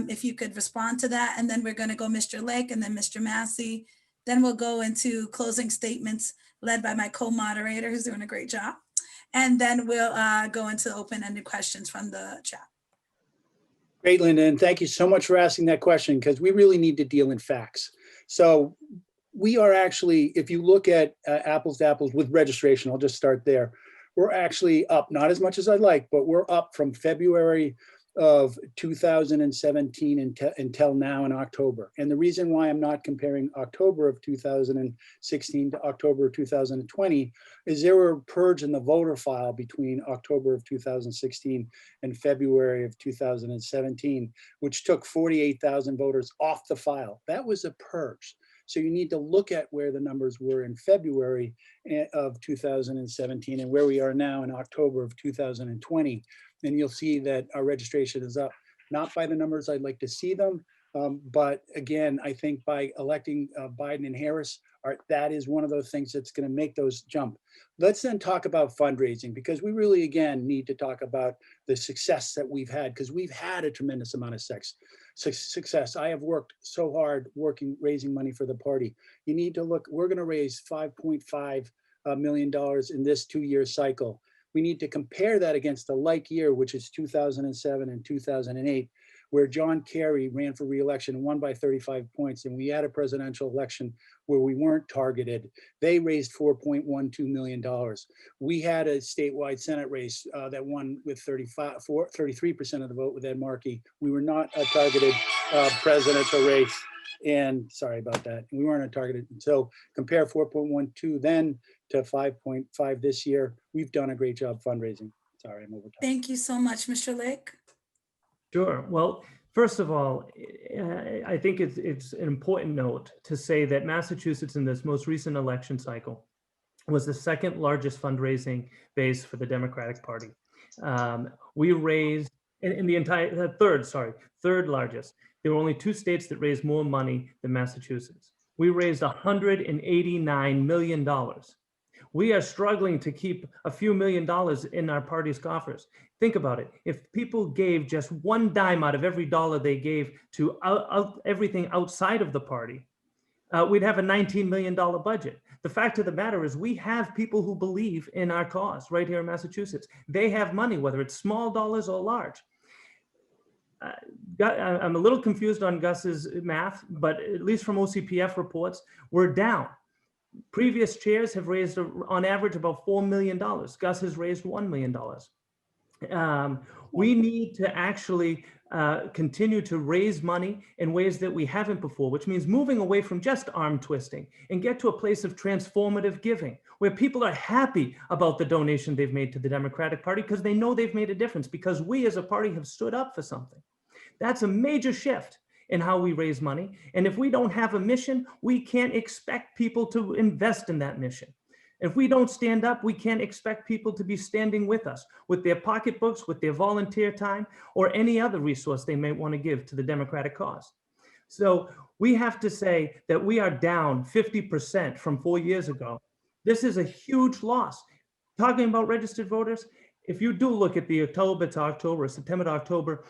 If you could respond to that. And then we're going to go Mr. Lake and then Mr. Massey. Then we'll go into closing statements led by my co-moderator, who's doing a great job. And then we'll go into open-ended questions from the chat. Great, Linda, and thank you so much for asking that question, because we really need to deal in facts. So we are actually, if you look at apples to apples with registration, I'll just start there. We're actually up, not as much as I'd like, but we're up from February of 2017 until now in October. And the reason why I'm not comparing October of 2016 to October of 2020 is there were a purge in the voter file between October of 2016 and February of 2017, which took 48,000 voters off the file. That was a purge. So you need to look at where the numbers were in February of 2017 and where we are now in October of 2020. And you'll see that our registration is up, not by the numbers I'd like to see them, but again, I think by electing Biden and Harris, that is one of those things that's going to make those jump. Let's then talk about fundraising, because we really, again, need to talk about the success that we've had, because we've had a tremendous amount of success. I have worked so hard raising money for the party. You need to look, we're going to raise $5.5 million in this 2-year cycle. We need to compare that against the like year, which is 2007 and 2008, where John Kerry ran for re-election and won by 35 points. And we had a presidential election where we weren't targeted. They raised $4.12 million. We had a statewide Senate race that won with 33% of the vote with Ed Markey. We were not a targeted presidential race. And sorry about that. We weren't a targeted. So compare 4.12 then to 5.5 this year. We've done a great job fundraising. Sorry, I'm over time. Thank you so much, Mr. Lake. Sure. Well, first of all, I think it's an important note to say that Massachusetts in this most recent election cycle was the second largest fundraising base for the Democratic Party. We raised in the entire third largest. There were only 2 states that raised more money than Massachusetts. We raised $189 million. We are struggling to keep a few $1,000,000 in our party's coffers. Think about it. If people gave just 1 dime out of every dollar they gave to everything outside of the party, we'd have a $19 million budget. The fact of the matter is we have people who believe in our cause right here in Massachusetts. They have money, whether it's small dollars or large. I'm a little confused on Gus's math, but at least from OCPF reports, we're down. Previous chairs have raised on average about $4 million. Gus has raised $1 million. We need to actually continue to raise money in ways that we haven't before, which means moving away from just arm twisting and get to a place of transformative giving, where people are happy about the donation they've made to the Democratic Party because they know they've made a difference, because we as a party have stood up for something. That's a major shift in how we raise money. And if we don't have a mission, we can't expect people to invest in that mission. If we don't stand up, we can't expect people to be standing with us with their pocketbooks, with their volunteer time, or any other resource they may want to give to the Democratic cause. So we have to say that we are down 50% from 4 years ago. This is a huge loss. Talking about registered voters, if you do look at the October to October, September to October,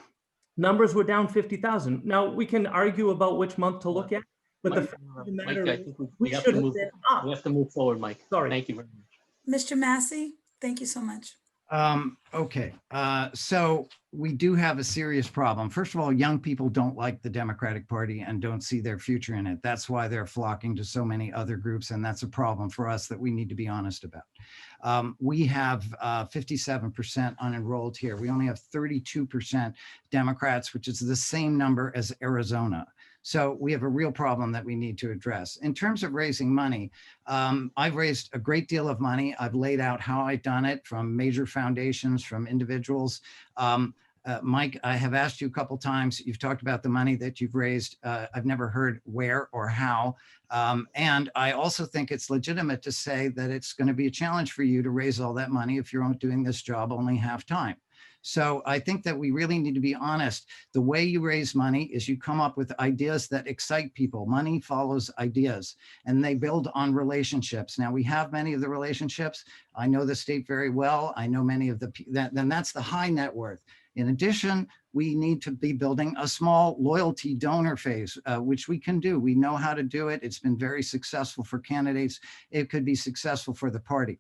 numbers were down 50,000. Now, we can argue about which month to look at, but the fact of the matter is we should have been up. We have to move forward, Mike. Sorry. Thank you very much. Mr. Massey, thank you so much. Okay, so we do have a serious problem. First of all, young people don't like the Democratic Party and don't see their future in it. That's why they're flocking to so many other groups, and that's a problem for us that we need to be honest about. We have 57% unenrolled here. We only have 32% Democrats, which is the same number as Arizona. So we have a real problem that we need to address. In terms of raising money, I've raised a great deal of money. I've laid out how I've done it from major foundations, from individuals. Mike, I have asked you a couple times, you've talked about the money that you've raised. I've never heard where or how. And I also think it's legitimate to say that it's going to be a challenge for you to raise all that money if you're doing this job only half time. So I think that we really need to be honest. The way you raise money is you come up with ideas that excite people. Money follows ideas, and they build on relationships. Now, we have many of the relationships. I know the state very well. I know many of then that's the high net worth. In addition, we need to be building a small loyalty donor phase, which we can do. We know how to do it. It's been very successful for candidates. It could be successful for the party.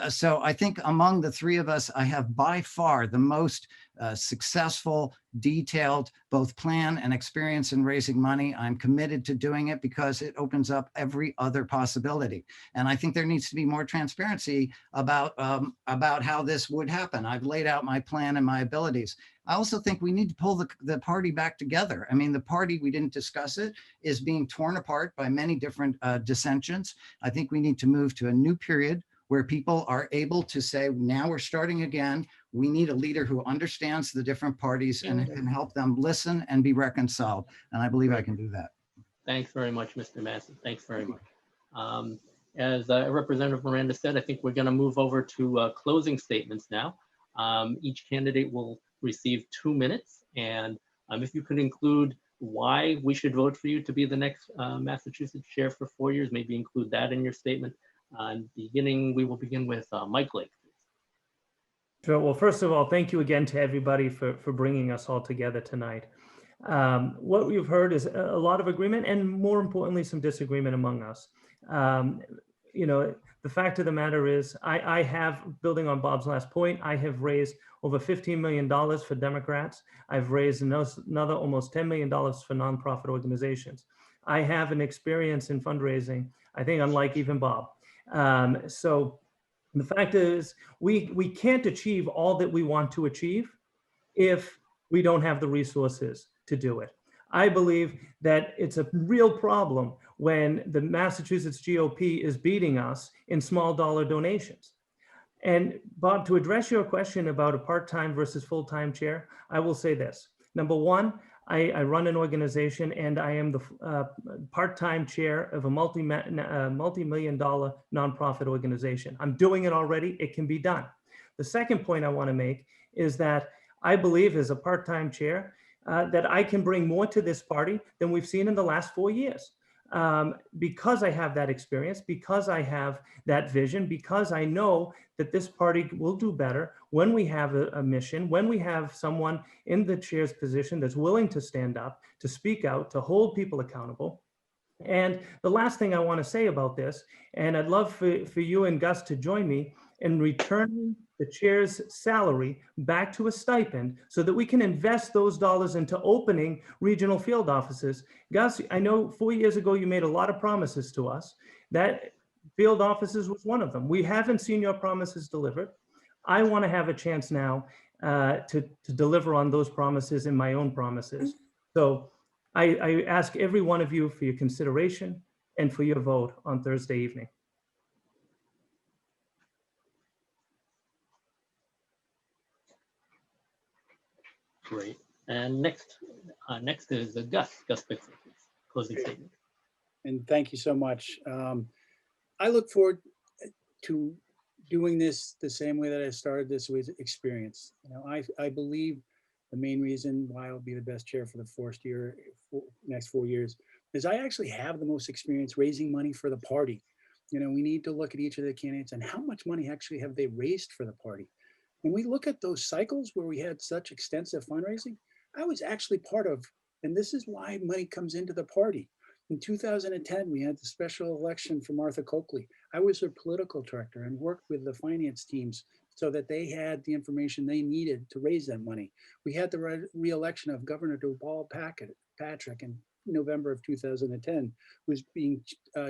So I think among the three of us, I have by far the most successful, detailed, both plan and experience in raising money. I'm committed to doing it because it opens up every other possibility. And I think there needs to be more transparency about how this would happen. I've laid out my plan and my abilities. I also think we need to pull the party back together. I mean, the party, we didn't discuss it, is being torn apart by many different dissensions. I think we need to move to a new period where people are able to say, now we're starting again. We need a leader who understands the different parties and can help them listen and be reconciled. And I believe I can do that. Thanks very much, Mr. Massey. Thanks very much. As Representative Miranda said, I think we're going to move over to closing statements now. Each candidate will receive 2 minutes. And if you could include why we should vote for you to be the next Massachusetts chair for 4 years, maybe include that in your statement. We will begin with Mike Lake. Sure. Well, first of all, thank you again to everybody for bringing us all together tonight. What we've heard is a lot of agreement and, more importantly, some disagreement among us. You know, the fact of the matter is I have, building on Bob's last point, I have raised over $15 million for Democrats. I've raised another almost $10 million for nonprofit organizations. I have an experience in fundraising, I think, unlike even Bob. So the fact is we can't achieve all that we want to achieve if we don't have the resources to do it. I believe that it's a real problem when the Massachusetts GOP is beating us in small dollar donations. And Bob, to address your question about a part-time versus full-time chair, I will say this. Number one, I run an organization and I am the part-time chair of a multi-million dollar nonprofit organization. I'm doing it already. It can be done. The second point I want to make is that I believe as a part-time chair that I can bring more to this party than we've seen in the last 4 years. Because I have that experience, because I have that vision, because I know that this party will do better when we have a mission, when we have someone in the chair's position that's willing to stand up, to speak out, to hold people accountable. And the last thing I want to say about this, and I'd love for you and Gus to join me in returning the chair's salary back to a stipend so that we can invest those dollars into opening regional field offices. Gus, I know 4 years ago you made a lot of promises to us. That field offices was one of them. We haven't seen your promises delivered. I want to have a chance now to deliver on those promises and my own promises. So I ask every one of you for your consideration and for your vote on Thursday evening. Great. And next is Gus Bickford, please. Closing statement. And thank you so much. I look forward to doing this the same way that I started this with experience. You know, I believe the main reason why I'll be the best chair for the next 4 years is I actually have the most experience raising money for the party. You know, we need to look at each of the candidates and how much money actually have they raised for the party. When we look at those cycles where we had such extensive fundraising, I was actually part of, and this is why money comes into the party. In 2010, we had the special election for Martha Coakley. I was her political director and worked with the finance teams so that they had the information they needed to raise that money. We had the re-election of Governor Paul Patrick in November of 2010, who was being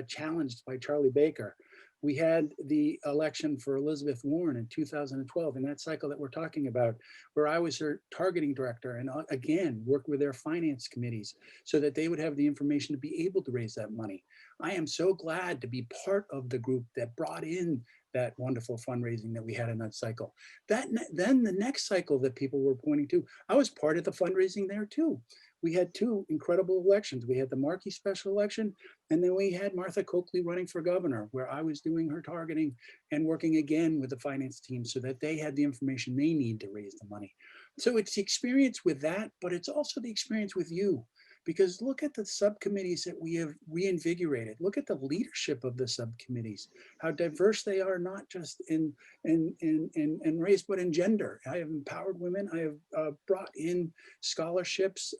challenged by Charlie Baker. We had the election for Elizabeth Warren in 2012, in that cycle that we're talking about, where I was her targeting director and again, worked with their finance committees so that they would have the information to be able to raise that money. I am so glad to be part of the group that brought in that wonderful fundraising that we had in that cycle. Then the next cycle that people were pointing to, I was part of the fundraising there too. We had two incredible elections. We had the Markey special election, and then we had Martha Coakley running for governor, where I was doing her targeting and working again with the finance team so that they had the information they need to raise the money. So it's the experience with that, but it's also the experience with you. Because look at the subcommittees that we have reinvigorated. Look at the leadership of the subcommittees, how diverse they are, not just in race, but in gender. I have empowered women. I have brought in scholarships.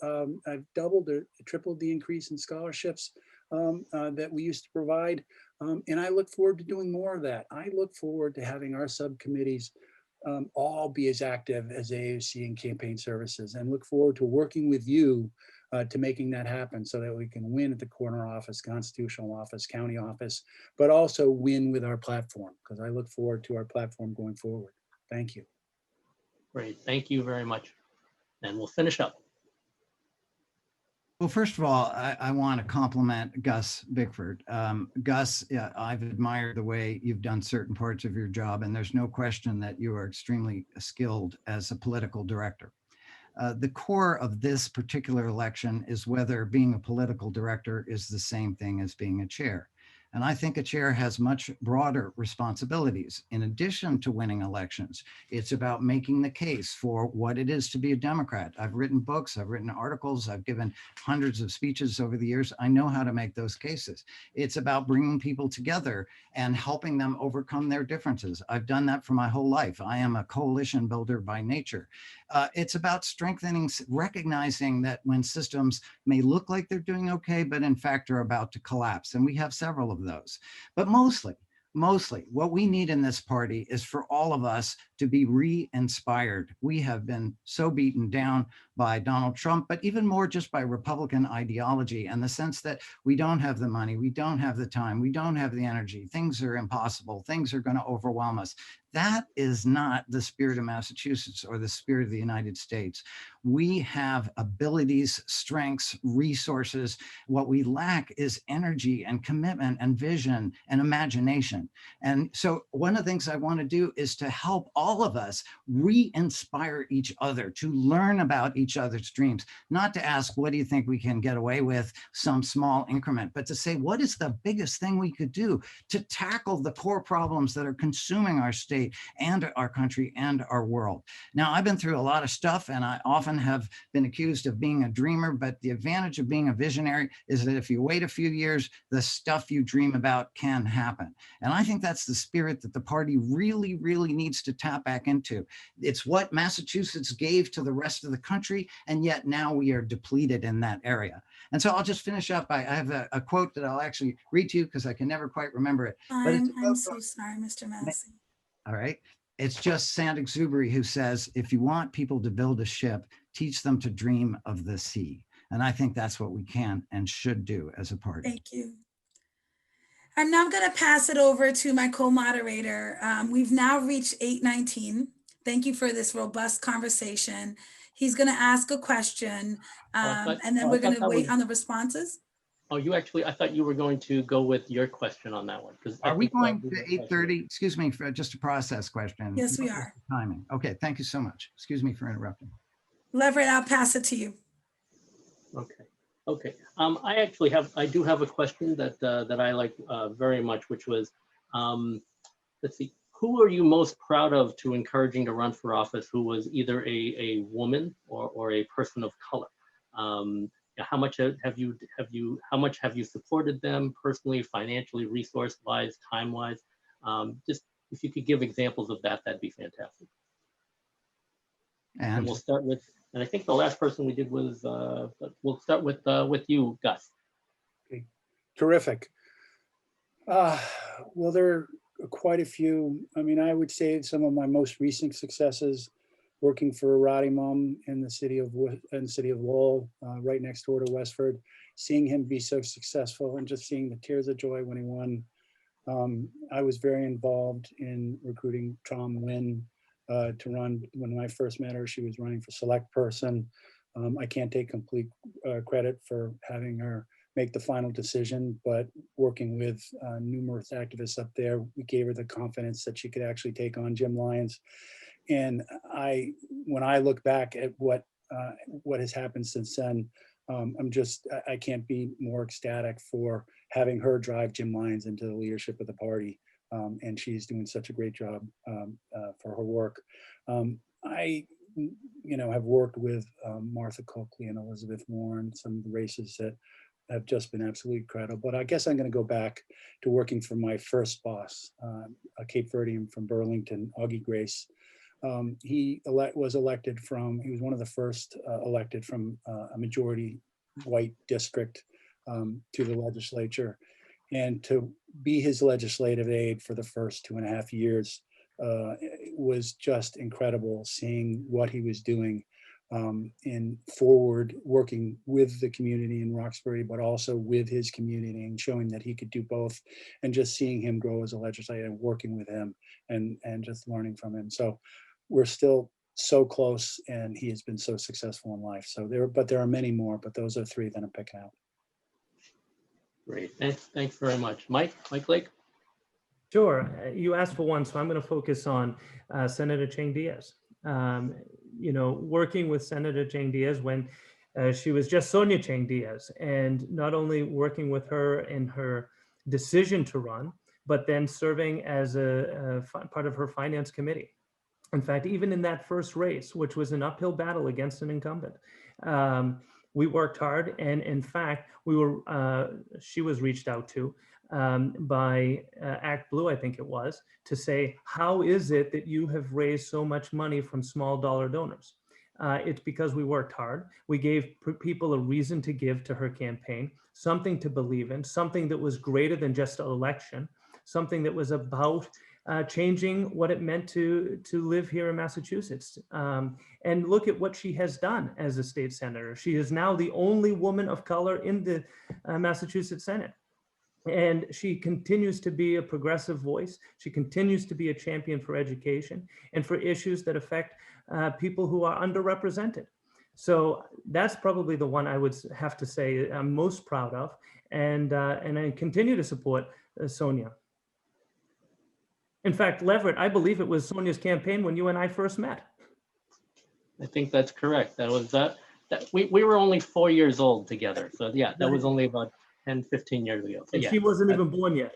I've doubled or tripled the increase in scholarships that we used to provide. And I look forward to doing more of that. I look forward to having our subcommittees all be as active as AAOC and campaign services, and look forward to working with you to making that happen so that we can win at the corner office, constitutional office, county office, but also win with our platform, because I look forward to our platform going forward. Thank you. Great. Thank you very much. and we'll finish up. Well, first of all, I want to compliment Gus Bickford. Gus, yeah, I've admired the way you've done certain parts of your job, and there's no question that you are extremely skilled as a political director. The core of this particular election is whether being a political director is the same thing as being a chair. And I think a chair has much broader responsibilities. In addition to winning elections, it's about making the case for what it is to be a Democrat. I've written books, I've written articles, I've given hundreds of speeches over the years. I know how to make those cases. It's about bringing people together and helping them overcome their differences. I've done that for my whole life. I am a coalition builder by nature. It's about strengthening, recognizing that when systems may look like they're doing okay, but in fact are about to collapse. And we have several of those. But mostly what we need in this party is for all of us to be re-inspired. We have been so beaten down by Donald Trump, but even more just by Republican ideology and the sense that we don't have the money, we don't have the time, we don't have the energy, things are impossible, things are going to overwhelm us. That is not the spirit of Massachusetts or the spirit of the United States. We have abilities, strengths, resources. What we lack is energy and commitment and vision and imagination. And so one of the things I want to do is to help all of us re-inspire each other, to learn about each other's dreams, not to ask, what do you think we can get away with, some small increment, but to say, what is the biggest thing we could do to tackle the core problems that are consuming our state and our country and our world. Now, I've been through a lot of stuff, and I often have been accused of being a dreamer, but the advantage of being a visionary is that if you wait a few years, the stuff you dream about can happen. And I think that's the spirit that the party really, really needs to tap back into. It's what Massachusetts gave to the rest of the country, and yet now we are depleted in that area. And so I'll just finish up. I have a quote that I'll actually read to you because I can never quite remember it. But I'm so sorry, Mr. Massey. All right. It's just Saint-Exupéry who says, if you want people to build a ship, teach them to dream of the sea. And I think that's what we can and should do as a party. Thank you. I'm now going to pass it over to my co-moderator. We've now reached 8:19. Thank you for this robust conversation. He's going to ask a question, and then we're going to wait on the responses. Oh, you actually, I thought you were going to go with your question on that one. Are we going to 8:30? Excuse me, for just a process question. Yes, we are. Timing. Okay, thank you so much. Excuse me for interrupting. Leverett, I'll pass it to you. Okay. Okay. I do have a question that I like very much, which was, let's see, who are you most proud of to encouraging to run for office who was either a woman or a person of color? How much have you supported them personally, financially, resource-wise, time-wise? Just if you could give examples of that, that'd be fantastic. And we'll start with, and I think the last person we did was, we'll start with you, Gus. Okay, terrific. Well, there are quite a few. I mean, I would say some of my most recent successes working for Rodimum in the city of Lowell, right next door to Westford, seeing him be so successful and just seeing the tears of joy when he won. I was very involved in recruiting Tom Wynn to run. When I first met her, she was running for select person. I can't take complete credit for having her make the final decision, but working with numerous activists up there, we gave her the confidence that she could actually take on Jim Lyons. And when I look back at what has happened since then, I can't be more ecstatic for having her drive Jim Lyons into the leadership of the party. And she's doing such a great job for her work. I have worked with Martha Coakley and Elizabeth Warren, some of the races that have just been absolutely incredible. But I guess I'm going to go back to working for my first boss, a Cape Verdean from Burlington, Augie Grace. He was one of the first elected from a majority white district to the legislature. And to be his legislative aide for the first 2.5 years was just incredible, seeing what he was doing in forward, working with the community in Roxbury, but also with his community and showing that he could do both, and just seeing him grow as a legislator and working with him and just learning from him. So we're still so close, and he has been so successful in life. So there are many more, but those are three that I'm picking out. Great. Thanks very much. Mike Lake? Sure. You asked for one, so I'm going to focus on Senator Chang Diaz. Working with Senator Chang Diaz when she was just Sonia Chang Diaz, and not only working with her in her decision to run, but then serving as a part of her finance committee. In fact, even in that first race, which was an uphill battle against an incumbent, we worked hard. And in fact, she was reached out to by Act Blue, I think it was, to say, how is it that you have raised so much money from small dollar donors? It's because we worked hard. We gave people a reason to give to her campaign, something to believe in, something that was greater than just an election, something that was about changing what it meant to live here in Massachusetts. And look at what she has done as a state senator. She is now the only woman of color in the Massachusetts Senate. And she continues to be a progressive voice. She continues to be a champion for education and for issues that affect people who are underrepresented. So that's probably the one I would have to say I'm most proud of. And I continue to support Sonia. In fact, Leverett, I believe it was Sonia's campaign when you and I first met. I think that's correct. That was that we were only 4 years old together. So yeah, that was only about 10, 15 years ago. So, and yeah, she wasn't even born yet.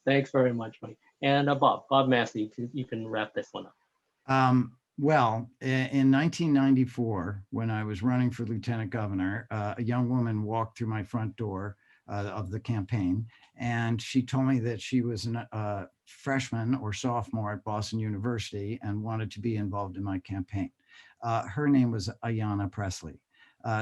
Thanks very much, Mike. And Bob Massey, you can wrap this one up. Well, in 1994, when I was running for lieutenant governor, a young woman walked through my front door of the campaign, and she told me that she was a freshman or sophomore at Boston University and wanted to be involved in my campaign. Her name was Ayanna Presley.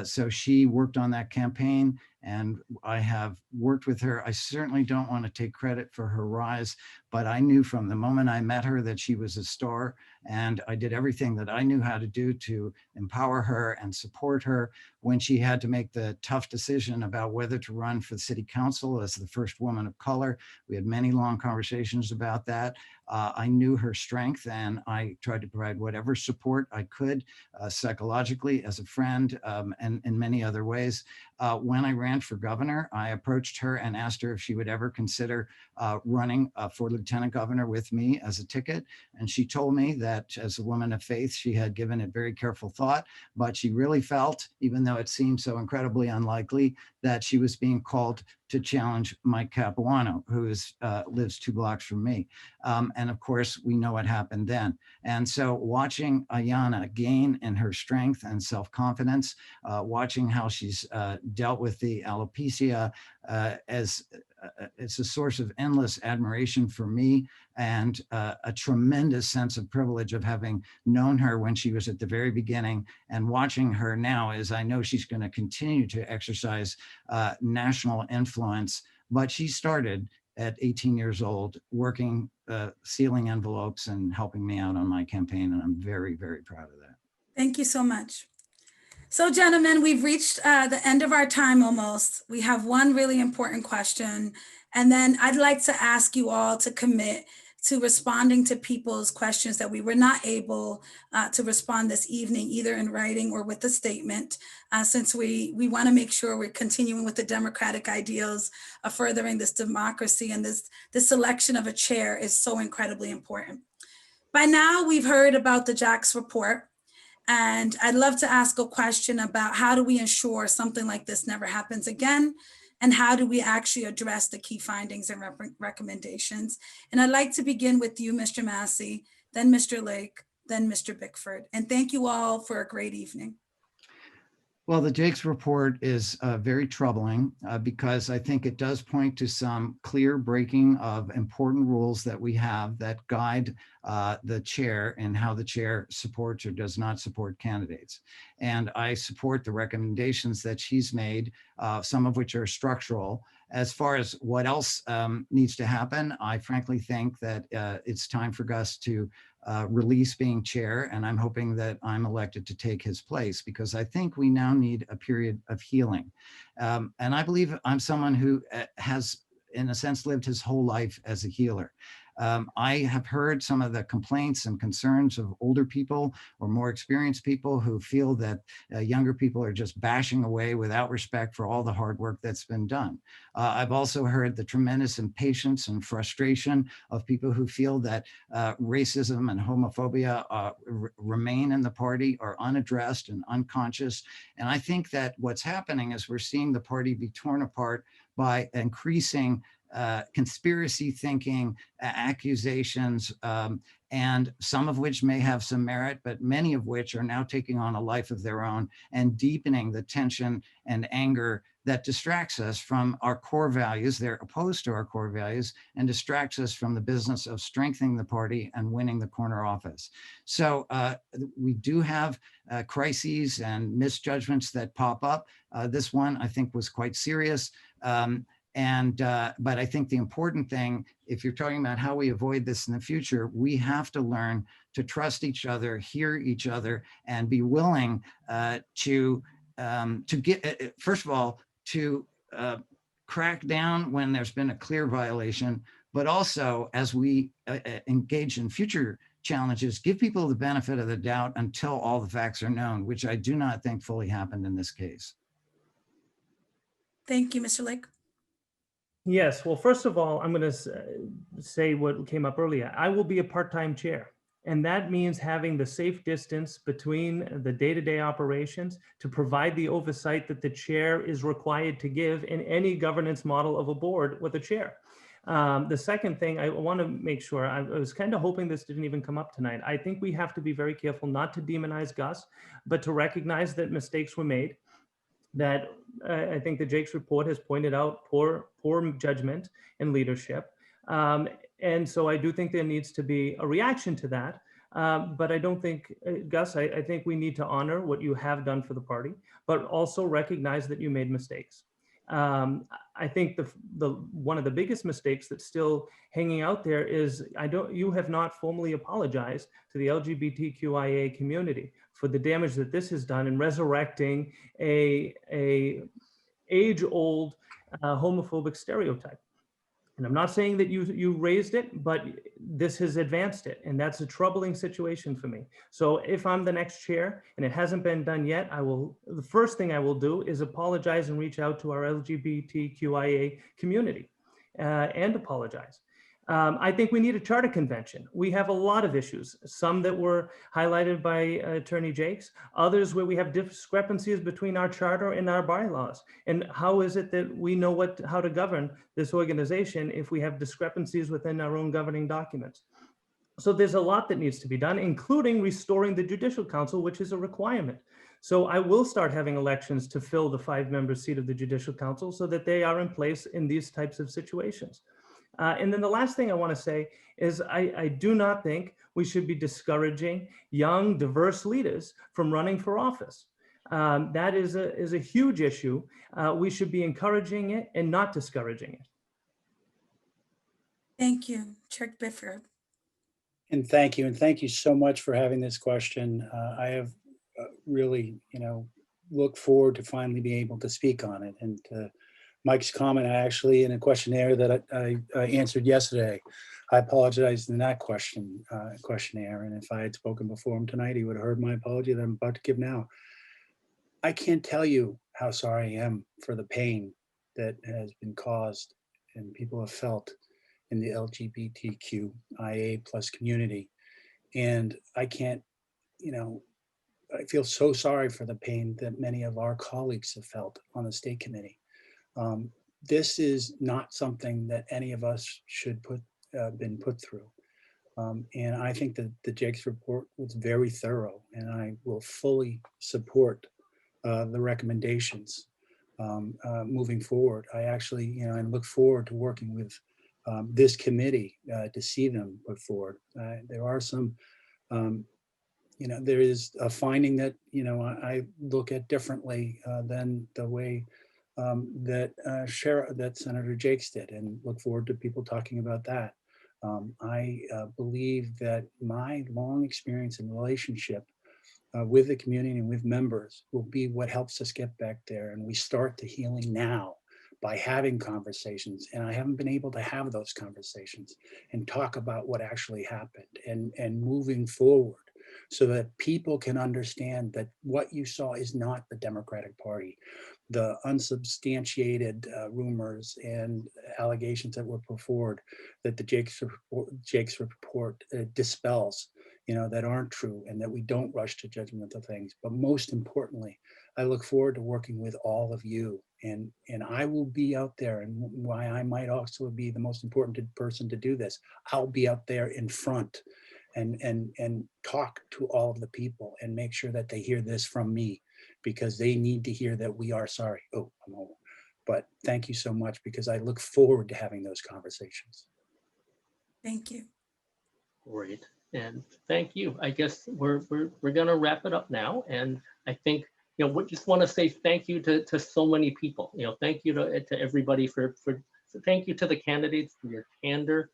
So she worked on that campaign, and I have worked with her. I certainly don't want to take credit for her rise, but I knew from the moment I met her that she was a star, and I did everything that I knew how to do to empower her and support her when she had to make the tough decision about whether to run for the city council as the first woman of color. We had many long conversations about that. I knew her strength, and I tried to provide whatever support I could psychologically as a friend, and in many other ways. When I ran for governor, I approached her and asked her if she would ever consider running for lieutenant governor with me as a ticket. And she told me that as a woman of faith, she had given it very careful thought, but she really felt, even though it seemed so incredibly unlikely, that she was being called to challenge Mike Capuano, who lives 2 blocks from me. And of course, we know what happened then. And so watching Ayanna gain in her strength and self-confidence, watching how she's dealt with the alopecia it's a source of endless admiration for me, and a tremendous sense of privilege of having known her when she was at the very beginning, and watching her now as I know she's going to continue to exercise national influence. But she started at 18 years old working, sealing envelopes and helping me out on my campaign, and I'm very, very proud of that. Thank you so much. So gentlemen, we've reached the end of our time almost. We have one really important question, and then I'd like to ask you all to commit to responding to people's questions that we were not able to respond this evening, either in writing or with a statement, since we want to make sure we're continuing with the democratic ideals of furthering this democracy, and this selection of a chair is so incredibly important. By now, we've heard about the JACS report. And I'd love to ask a question about how do we ensure something like this never happens again? And how do we actually address the key findings and recommendations? And I'd like to begin with you, Mr. Massey, then Mr. Lake, then Mr. Bickford. And thank you all for a great evening. Well, the JACS report is very troubling because I think it does point to some clear breaking of important rules that we have that guide the chair and how the chair supports or does not support candidates. And I support the recommendations that she's made, some of which are structural. As far as what else needs to happen, I frankly think that it's time for Gus to release being chair, and I'm hoping that I'm elected to take his place, because I think we now need a period of healing. And I believe I'm someone who has, in a sense, lived his whole life as a healer. I have heard some of the complaints and concerns of older people or more experienced people who feel that younger people are just bashing away without respect for all the hard work that's been done. I've also heard the tremendous impatience and frustration of people who feel that racism and homophobia remain in the party, are unaddressed and unconscious. And I think that what's happening is we're seeing the party be torn apart by increasing conspiracy thinking, accusations, and some of which may have some merit, but many of which are now taking on a life of their own and deepening the tension and anger that distracts us from our core values. They're opposed to our core values and distracts us from the business of strengthening the party and winning the corner office. So we do have crises and misjudgments that pop up. This one, I think, was quite serious. But I think the important thing, if you're talking about how we avoid this in the future, we have to learn to trust each other, hear each other, and be willing to get, first of all, to crack down when there's been a clear violation, but also as we engage in future challenges, give people the benefit of the doubt until all the facts are known, which I do not think fully happened in this case. Thank you, Mr. Lake. Yes, well, first of all, I'm going to say what came up earlier. I will be a part-time chair, and that means having the safe distance between the day-to-day operations to provide the oversight that the chair is required to give in any governance model of a board with a chair. The second thing I want to make sure, I was kind of hoping this didn't even come up tonight. I think we have to be very careful not to demonize Gus, but to recognize that mistakes were made. That I think the Jake's report has pointed out poor judgment and leadership. And so I do think there needs to be a reaction to that. But I don't think, Gus, I think we need to honor what you have done for the party, but also recognize that you made mistakes. I think one of the biggest mistakes that's still hanging out there is you have not formally apologized to the LGBTQIA community for the damage that this has done in resurrecting a age-old homophobic stereotype. And I'm not saying that you raised it, but this has advanced it. And that's a troubling situation for me. So if I'm the next chair and it hasn't been done yet, the first thing I will do is apologize and reach out to our LGBTQIA community and apologize. I think we need a charter convention. We have a lot of issues, some that were highlighted by Attorney Jakes, others where we have discrepancies between our charter and our bylaws. And how is it that we know how to govern this organization if we have discrepancies within our own governing documents? So there's a lot that needs to be done, including restoring the Judicial Council, which is a requirement. So I will start having elections to fill the 5-member seat of the Judicial Council so that they are in place in these types of situations. And then the last thing I want to say is I do not think we should be discouraging young, diverse leaders from running for office. That is a huge issue. We should be encouraging it and not discouraging it. Thank you, Chair Bifford. And thank you so much for having this question. I have really, look forward to finally being able to speak on it. And Mike's comment, actually, in a questionnaire that I answered yesterday, I apologized in that questionnaire. And if I had spoken before him tonight, he would have heard my apology that I'm about to give now. I can't tell you how sorry I am for the pain that has been caused and people have felt in the LGBTQIA+ community. And I can't, I feel so sorry for the pain that many of our colleagues have felt on the state committee. This is not something that any of us should been put through. And I think that the Jake's report was very thorough, and I will fully support the recommendations moving forward. I actually, I look forward to working with this committee to see them put forward. There are some, there is a finding that, I look at differently than the way that Senator Jakes did, and look forward to people talking about that. I believe that my long experience and relationship with the community and with members will be what helps us get back there. And we start the healing now by having conversations. And I haven't been able to have those conversations and talk about what actually happened and moving forward so that people can understand that what you saw is not the Democratic Party. The unsubstantiated rumors and allegations that were put forward that the Jake's report dispels, that aren't true, and that we don't rush to judgmental things. But most importantly, I look forward to working with all of you, and I will be out there. And why I might also be the most important person to do this, I'll be out there in front and talk to all of the people and make sure that they hear this from me, because they need to hear that we are sorry. Oh, I'm over. But thank you so much, because I look forward to having those conversations. Thank you. Great, and thank you. I guess we're gonna wrap it up now, and I think we just want to say thank you to so many people. Thank you to everybody for thank you to the candidates for your candor,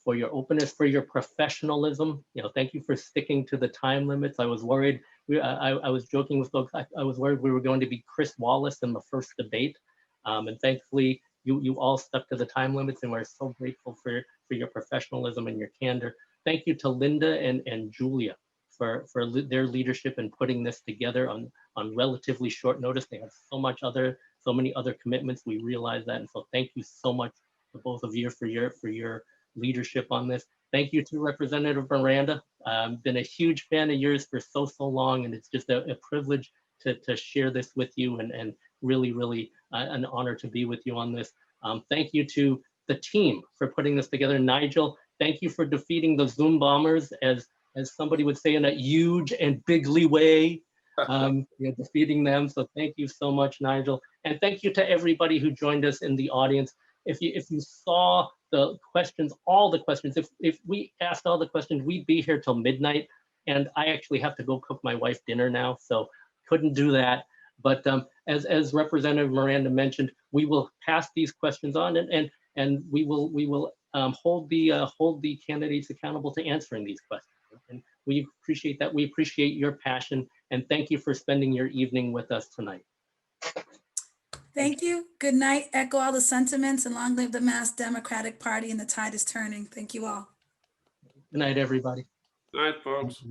for your openness, for your professionalism. Thank you for sticking to the time limits. I was worried. I was joking with folks. I was worried we were going to be Chris Wallace in the first debate, and thankfully you all stuck to the time limits, and we're so grateful for your professionalism and your candor. Thank you to Linda and Julia for their leadership in putting this together on relatively short notice. They have so many other commitments. We realize that, and so thank you so much to both of you for your leadership on this. Thank you to Representative Miranda. Been a huge fan of yours for so long, and it's just a privilege to share this with you, and really an honor to be with you on this. Thank you to the team for putting this together. Nigel, thank you for defeating the Zoom bombers, as somebody would say, in a huge and bigly way. Defeating them. So thank you so much, Nigel. And thank you to everybody who joined us in the audience. If you saw the questions, all the questions, if we asked all the questions, we'd be here till midnight. And I actually have to go cook my wife dinner now, so couldn't do that. But as Representative Miranda mentioned, we will pass these questions on, and we will hold the candidates accountable to answering these questions. And we appreciate that. We appreciate your passion, and thank you for spending your evening with us tonight. Thank you. Good night. Echo all the sentiments, and long live the Mass Democratic Party, and the tide is turning. Thank you all. Good night, everybody. Good night, folks.